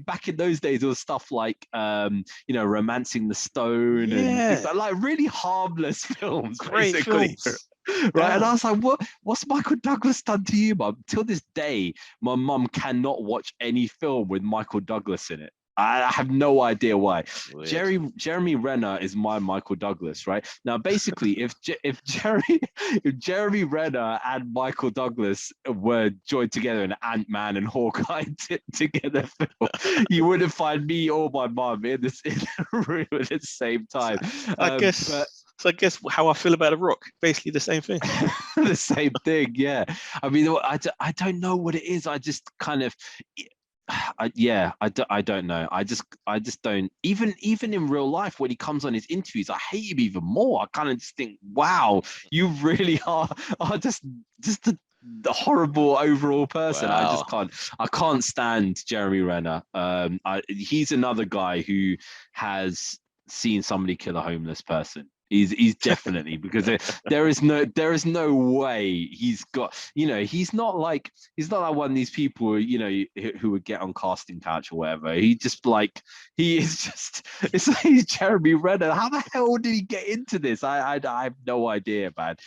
back in those days, there was stuff like, Romancing the Stone and like really harmless films, great films. Right, and I was like, what's Michael Douglas done to you, Mum? Till this day, my mum cannot watch any film with Michael Douglas in it. I have no idea why. Weird. Jeremy Renner is my Michael Douglas, right? Now, basically, if Jeremy Renner and Michael Douglas were joined together in Ant-Man and Hawkeye together film, you wouldn't find me or my mum in the room at the same time. I guess how I feel about The Rock, basically the same thing. The same thing, yeah. I mean, I don't know what it is. I just kind of... I don't know. I just don't, even in real life when he comes on his interviews, I hate him even more. I kind of just think, wow, you really are just the horrible overall person. Wow. I can't stand Jeremy Renner. He's another guy who has seen somebody kill a homeless person. He's definitely, because there is no way he's got, he's not like one of these people, who would get on casting couch or whatever. He just like, he is just, it's like he's Jeremy Renner. How the hell did he get into this? I have no idea, man.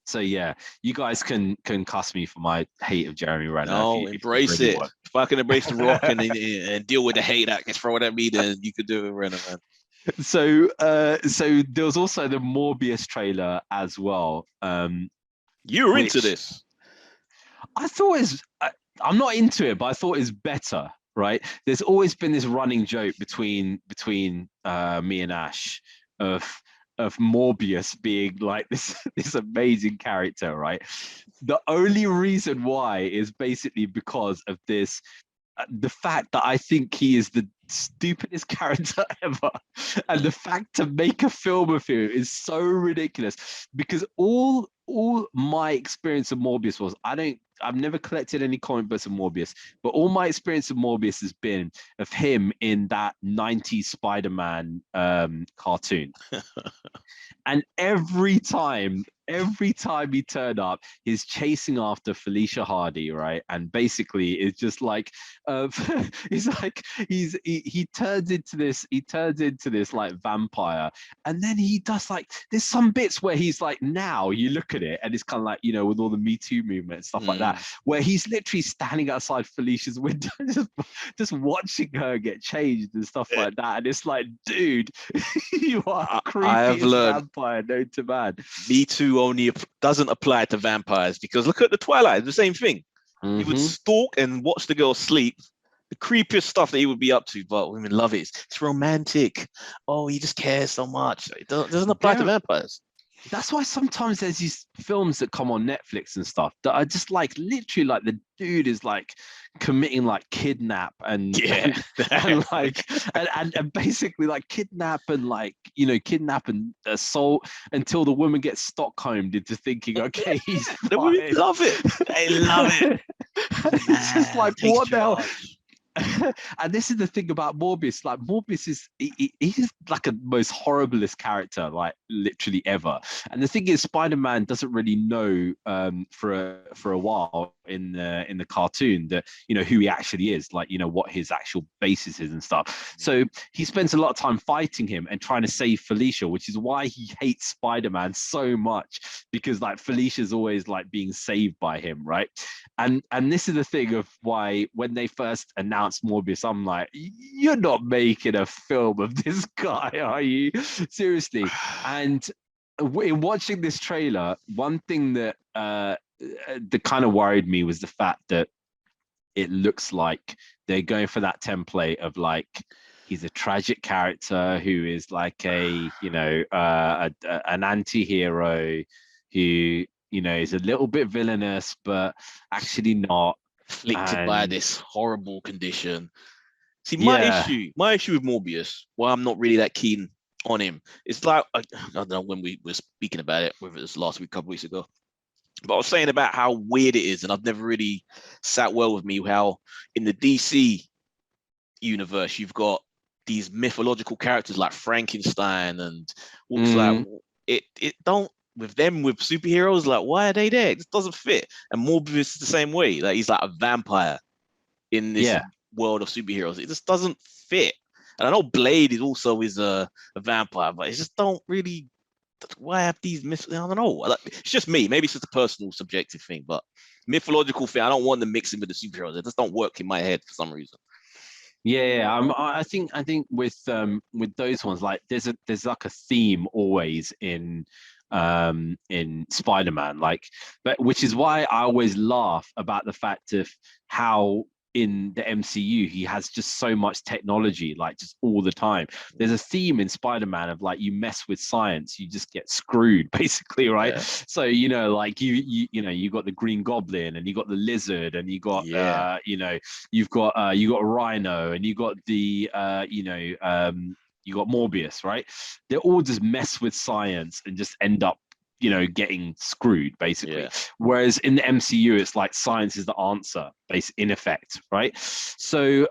So yeah, you guys can cuss me for my hate of Jeremy Renner. No, embrace it. If I can embrace the Rock and deal with the hate that gets thrown at me, then you could do it, Renner, man. So there was also the Morbius trailer as well. You were into this. I thought I'm not into it, but I thought it's better. Right? There's always been this running joke between me and Ash of Morbius being like this amazing character, right? The only reason why is basically because of this, the fact that I think he is the stupidest character ever, and the fact to make a film of him is so ridiculous, because all my experience of Morbius was, I've never collected any comic books of Morbius, but all my experience of Morbius has been of him in that 90s Spider-Man cartoon. And every time he turned up, he's chasing after Felicia Hardy, right? And basically it's just like, he's like, he turns into this like vampire. And then he does like, there's some bits where he's like, now you look at it and it's kind of like, with all the Me Too movement and stuff like that, where he's literally standing outside Felicia's window, just watching her get changed and stuff like that. And it's like, dude, you are creepy vampire known to man. Me Too only doesn't apply to vampires, because look at the Twilight, the same thing. He would stalk and watch the girl sleep. The creepiest stuff that he would be up to, but women love it. It's romantic. Oh, he just cares so much. It doesn't apply to vampires. That's why sometimes there's these films that come on Netflix and stuff that are just like, literally like, the dude is like committing like kidnap and basically like kidnap and assault until the woman gets Stockholmed into thinking, okay, he's the women love it. They love it. It's just like, what the hell? And this is the thing about Morbius. Like, Morbius is he's like a most horriblest character, like literally ever. And the thing is, Spider-Man doesn't really know for a while in the cartoon that who he actually is, like what his actual basis is and stuff. So he spends a lot of time fighting him and trying to save Felicia, which is why he hates Spider-Man so much, because like Felicia's always like being saved by him, right? And this is the thing of why when they first announced Morbius, I'm like, you're not making a film of this guy, are you? Seriously. And in watching this trailer, one thing that kind of worried me was the fact that it looks like they're going for that template of like, he's a tragic character who is like an anti-hero who is a little bit villainous, but actually not. Afflicted by this horrible condition. See, my issue with Morbius, why I'm not really that keen on him, it's like, I don't know when we were speaking about it, whether it was last week, a couple weeks ago, but I was saying about how weird it is, and I've never really sat well with me how in the DC universe you've got these mythological characters like Frankenstein and like it don't, with them, with superheroes, like, why are they there? It just doesn't fit. And Morbius is the same way. Like, he's like a vampire in this world of superheroes. It just doesn't fit. And I know Blade is also a vampire, but it just don't really. Why have these myths? I don't know. It's just me. Maybe it's just a personal, subjective thing, but mythological thing, I don't want them mixing with the superheroes. It just don't work in my head for some reason. I think with those ones, like there's like a theme always in Spider-Man, like, but which is why I always laugh about the fact of how in the MCU he has just so much technology, like just all the time. There's a theme in Spider-Man of like, you mess with science, you just get screwed, basically, right? So like you got the Green Goblin, and you got the Lizard, and you got you've got Rhino, and you got the you got Morbius, right? They all just mess with science and just end up getting screwed basically. Whereas in the MCU, it's like science is the answer, in effect, right? So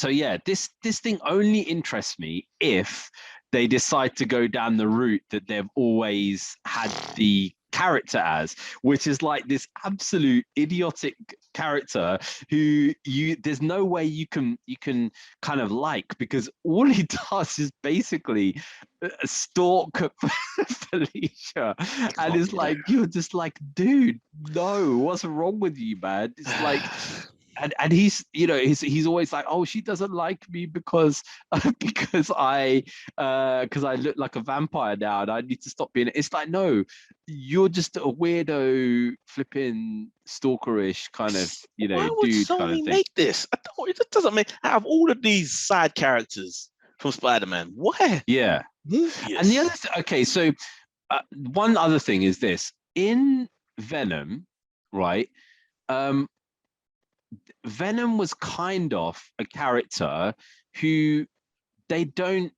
yeah, this thing only interests me if they decide to go down the route that they've always had the character as, which is like this absolute idiotic character who there's no way you can kind of like, because all he does is basically stalk Felicia, and it's like, you're just like, dude, no, what's wrong with you, man? It's like, and he's he's always like, oh, she doesn't like me because I look like a vampire now and I need to stop being. It's like, no, you're just a weirdo, flipping stalkerish kind of Why would dude Sony kind of thing. make this? It doesn't make, out of all of these side characters from Spider-Man, why? Yeah. Morbius. And the other okay, so one other thing is this: in Venom, right? Venom was kind of a character who they don't,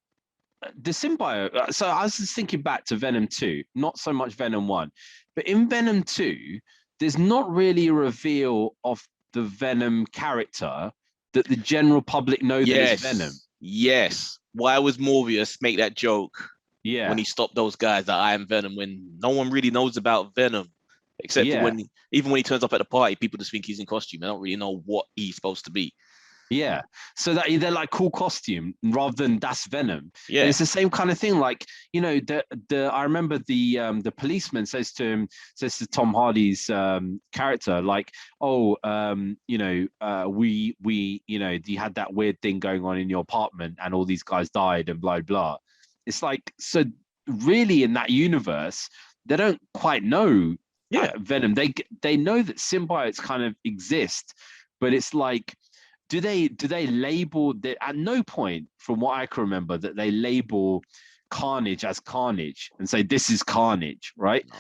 the symbiote. So I was just thinking back to Venom 2, not so much Venom 1, but in Venom 2, there's not really a reveal of the Venom character that the general public know that is Venom. Yes. Why was Morbius make that joke? Yeah. When he stopped those guys that I am Venom, when no one really knows about Venom. Except for even when he turns up at the party, people just think he's in costume. They don't really know what he's supposed to be. Yeah. So that they're like, cool costume rather than that's Venom. Yeah. And it's the same kind of thing. Like, I remember the policeman says to Tom Hardy's character, like, oh, we you had that weird thing going on in your apartment and all these guys died and blah, blah. It's like, so really in that universe, they don't quite know Venom. They know that symbiotes kind of exist, but it's like, do they label that? At no point, from what I can remember, that they label Carnage as Carnage and say this is Carnage, right? No.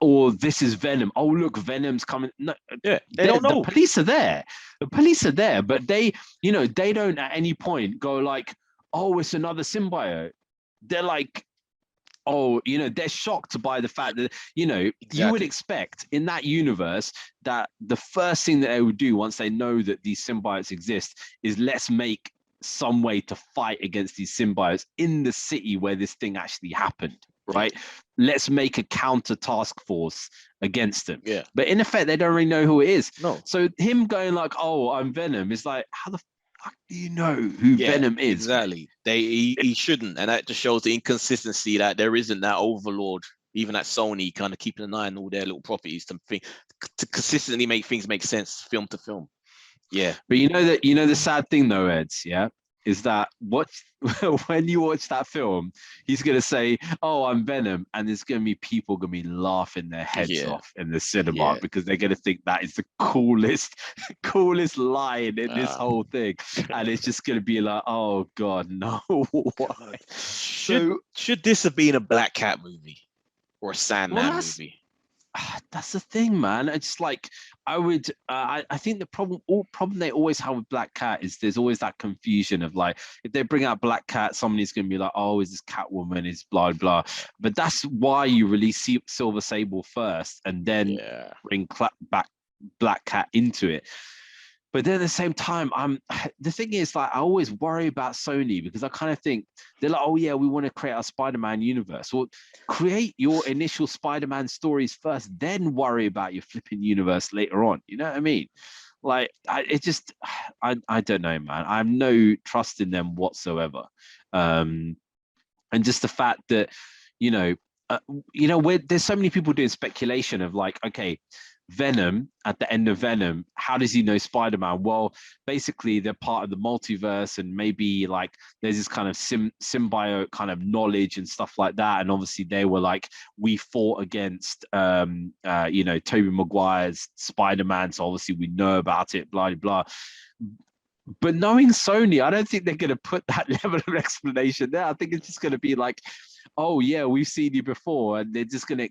Or this is Venom. Oh, look, Venom's coming. No, they don't know. The police are there. The police are there, but they don't at any point go like, oh, it's another symbiote. They're like, oh, they're shocked by the fact that, you would expect in that universe that the first thing that they would do once they know that these symbiotes exist is let's make some way to fight against these symbiotes in the city where this thing actually happened, right? Let's make a counter task force against them. Yeah. But in effect, they don't really know who it is. No. So him going like, oh, I'm Venom, is like, how the fuck do you know who Venom is? Exactly. He shouldn't, and that just shows the inconsistency that there isn't that overlord, even at Sony, kind of keeping an eye on all their little properties to consistently make things make sense film to film. Yeah. But the sad thing though, Eds, is that when you watch that film, he's gonna say, "Oh, I'm Venom," and there's gonna be people gonna be laughing their heads off in the cinema because they're gonna think that is the coolest line in this whole thing, and it's just gonna be like, "Oh God, no!" Why? Should this have been a Black Cat movie or a Sandman movie? That's the thing, man. It's like I think the problem they always have with Black Cat is there's always that confusion of like, if they bring out Black Cat, somebody's gonna be like, oh, is this Catwoman? Is blah blah. But that's why you release Silver Sable first and then bring back Black Cat into it. But then at the same time, the thing is, like, I always worry about Sony because I kind of think they're like, oh yeah, we want to create our Spider-Man universe. Well, create your initial Spider-Man stories first, then worry about your flipping universe later on. You know what I mean? Like, I don't know, man. I have no trust in them whatsoever. And just the fact that, there's so many people doing speculation of like, okay, Venom, at the end of Venom, how does he know Spider-Man? Well, basically they're part of the multiverse, and maybe like there's this kind of symbiote kind of knowledge and stuff like that. And obviously they were like, we fought against Tobey Maguire's Spider-Man, so obviously we know about it, blah blah. But knowing Sony, I don't think they're going to put that level of explanation there. I think it's just going to be like, oh yeah, we've seen you before, and they're just going to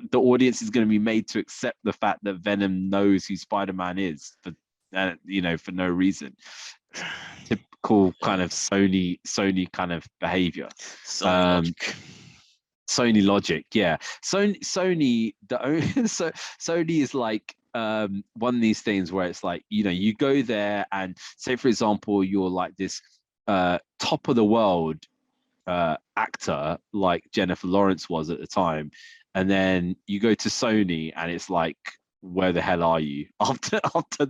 the audience is going to be made to accept the fact that Venom knows who Spider-Man is for no reason. Typical kind of Sony kind of behavior. So Sony Logic, yeah. Sony, Sony is like one of these things where it's like, you know, you go there and say, for example, you're like this top of the world actor like Jennifer Lawrence was at the time, and then you go to Sony and it's like, where the hell are you after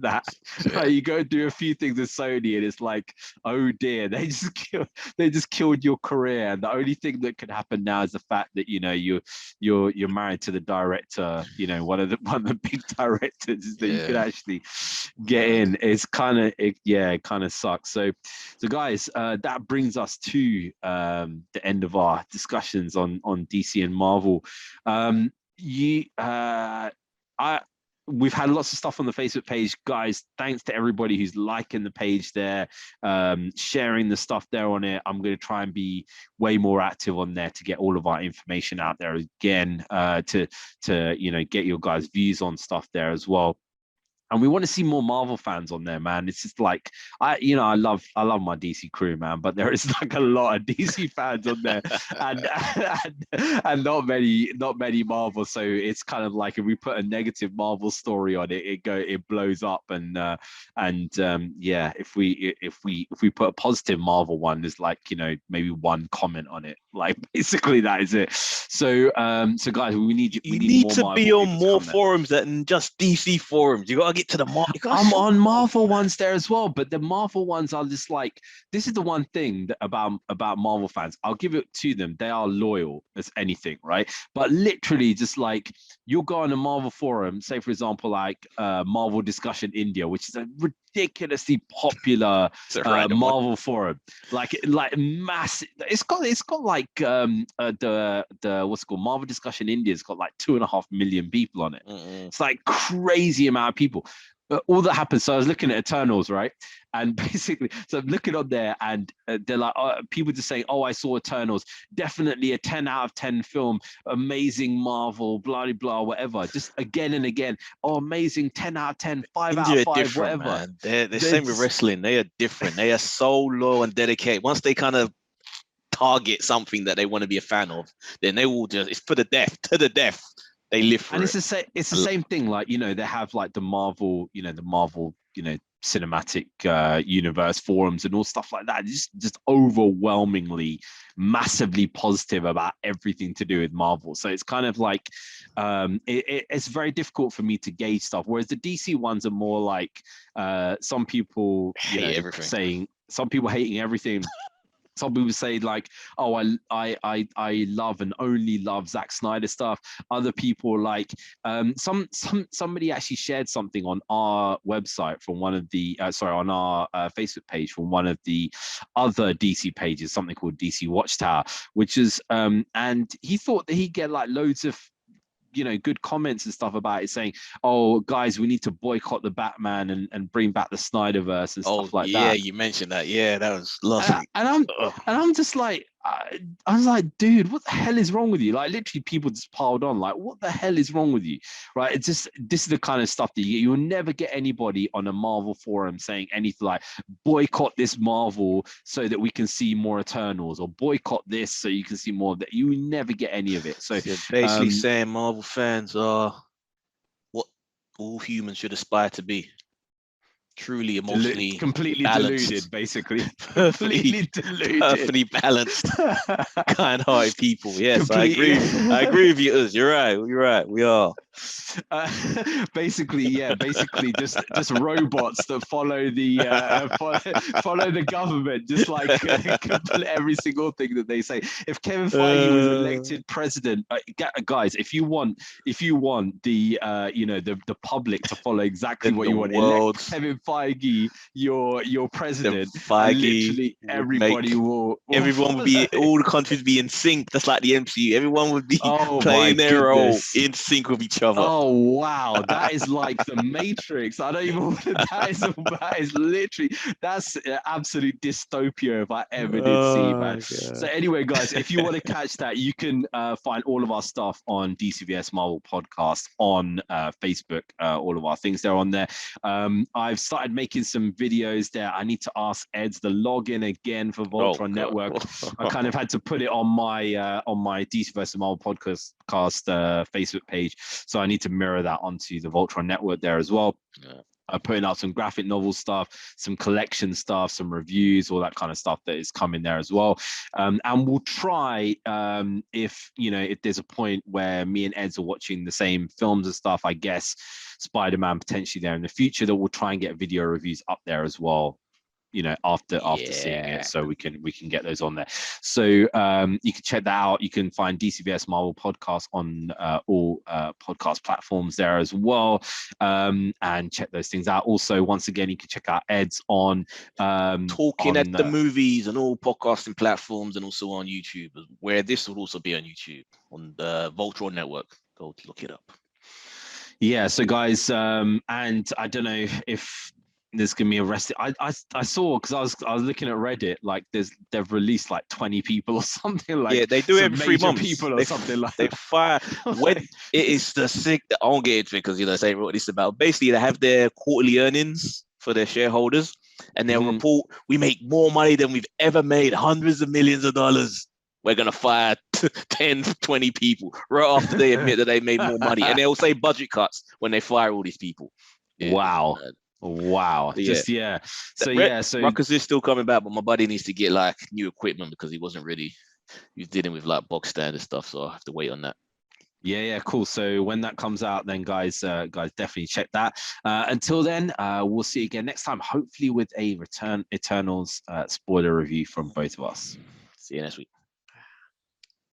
that? Yeah. Right, you go and do a few things with Sony and it's like, oh dear, they just killed your career, and the only thing that could happen now is the fact that, you know, you're married to the director, you know, one of the big directors that you could actually get in. It's kind of it kind of sucks. So guys, that brings us to the end of our discussions on DC and Marvel. We've had lots of stuff on the Facebook page, guys. Thanks to everybody who's liking the page there, sharing the stuff there on it. I'm going to try and be way more active on there to get all of our information out there again, to you know, get your guys' views on stuff there as well. And we want to see more Marvel fans on there, man. It's just like, I love my DC crew, man, but there is like a lot of DC fans on there, and not many Marvel. So it's kind of like, if we put a negative Marvel story on it, it blows up, and yeah, if we put a positive Marvel one, there's like, you know, maybe one comment on it. Like, basically that is it. So guys, we need to more be Marvel on more forums than just DC forums. You gotta get to the Marvel. I'm on Marvel ones there as well, but the Marvel ones are just like, this is the one thing about Marvel fans. I'll give it to them. They are loyal as anything, right? But literally, just like, you'll go on a Marvel forum, say for example, like Marvel Discussion India, which is a ridiculously popular Marvel forum, like massive. It's got like the what's it called, Marvel Discussion India. It's got like 2.5 million people on it. It's like crazy amount of people. But all that happens. So I was looking at Eternals, right? And basically, so I'm looking up there, and they're like, people just saying, "Oh, I saw Eternals. Definitely a 10 out of 10 film. Amazing Marvel, blah, blah, blah, whatever." Just again and again. "Oh, amazing, 10 out of 10, 5 out of 5, whatever." Man. They're the same with wrestling. They are different. They are so loyal and dedicated. Once they kind of target something that they want to be a fan of, then they will just, it's to the death. They live for it. It's the same thing. Like, you know, they have like the Marvel, you know, cinematic universe forums and all stuff like that. Just overwhelmingly, massively positive about everything to do with Marvel. So it's kind of like, it's very difficult for me to gauge stuff. Whereas the DC ones are more like, some people hate everything. saying, some people hating everything. Some people say like, "Oh, I love and only love Zack Snyder stuff." Other people like, somebody actually shared something on our website from one of the on our Facebook page from one of the other DC pages, something called DC Watchtower, which is and he thought that he'd get like loads of, you know, good comments and stuff about it, saying, "Oh, guys, we need to boycott the Batman and bring back the Snyderverse and stuff like that." Yeah, you mentioned that. Yeah, that was lovely. And I'm just like, I was like, dude, what the hell is wrong with you? Like, literally, people just piled on. Like, what the hell is wrong with you? Right? It's just, this is the kind of stuff that you will never get anybody on a Marvel forum saying anything like, "Boycott this Marvel so that we can see more Eternals," or "Boycott this so you can see more of that." You will never get any of it. So you're basically saying Marvel fans are what all humans should aspire to be. Truly emotionally completely balanced. Deluded, basically. Completely deluded. Perfectly balanced, kind-hearted people. Yes, I agree with you, Uz. You're right. We are. Basically just robots that follow the follow the government, just like every single thing that they say. If Kevin Feige was elected president, guys, if you want the the public to follow exactly what you want, elect Kevin Feige your president. Literally everybody everyone would be, all the countries would be in sync. That's like the MCU. Everyone would be playing their role in sync with each other. Oh wow, that is like the Matrix. I don't even. That is literally, that's absolute dystopia if I ever did see, man. So anyway, guys, if you want to catch that, you can find all of our stuff on DCVS Marvel Podcast on Facebook. All of our things, they're on there. I've started started making some videos there. I need to ask Ed's the login again for Voltron Network. I kind of had to put it on my DC vs. Marvel podcast Facebook page, so I need to mirror that onto the Voltron Network there as well. Yeah. I'm putting out some graphic novel stuff, some collection stuff, some reviews, all that kind of stuff that is coming there as well. And we'll try, if there's a point where me and Eds are watching the same films and stuff, I guess SpiderMan potentially there in the future, that we'll try and get video reviews up there as well, after seeing it, so we can get those on there. So you can check that out. You can find DCVS Marvel podcast on all podcast platforms there as well, and check those things out. Also, once again, you can check out Ed's on Talking at the Movies and all podcasting platforms, and also on YouTube, where this will also be on YouTube on the Voltron Network. Go look it up. Yeah, so guys, and I don't know if there's gonna be arrested. I saw, because I was looking at Reddit, like they've released like 20 people or something, like, yeah, they do every 3 months people or something like they that. fire when it is the sick. I won't get into it because this ain't what it's about. Basically, they have their quarterly earnings for their shareholders, and they'll report, we make more money than we've ever made, hundreds of millions of dollars. We're gonna fire 10, 20 people right after they admit that they made more money, and they'll say budget cuts when they fire all these people. Wow. Just so Ruckus is still coming back, but my buddy needs to get like new equipment because he wasn't ready. He was dealing with like box standard stuff, so I have to wait on that. Yeah, cool. So when that comes out, then guys definitely check that. Until then, we'll see you again next time, hopefully with a Return Eternals spoiler review from both of us. See you next week.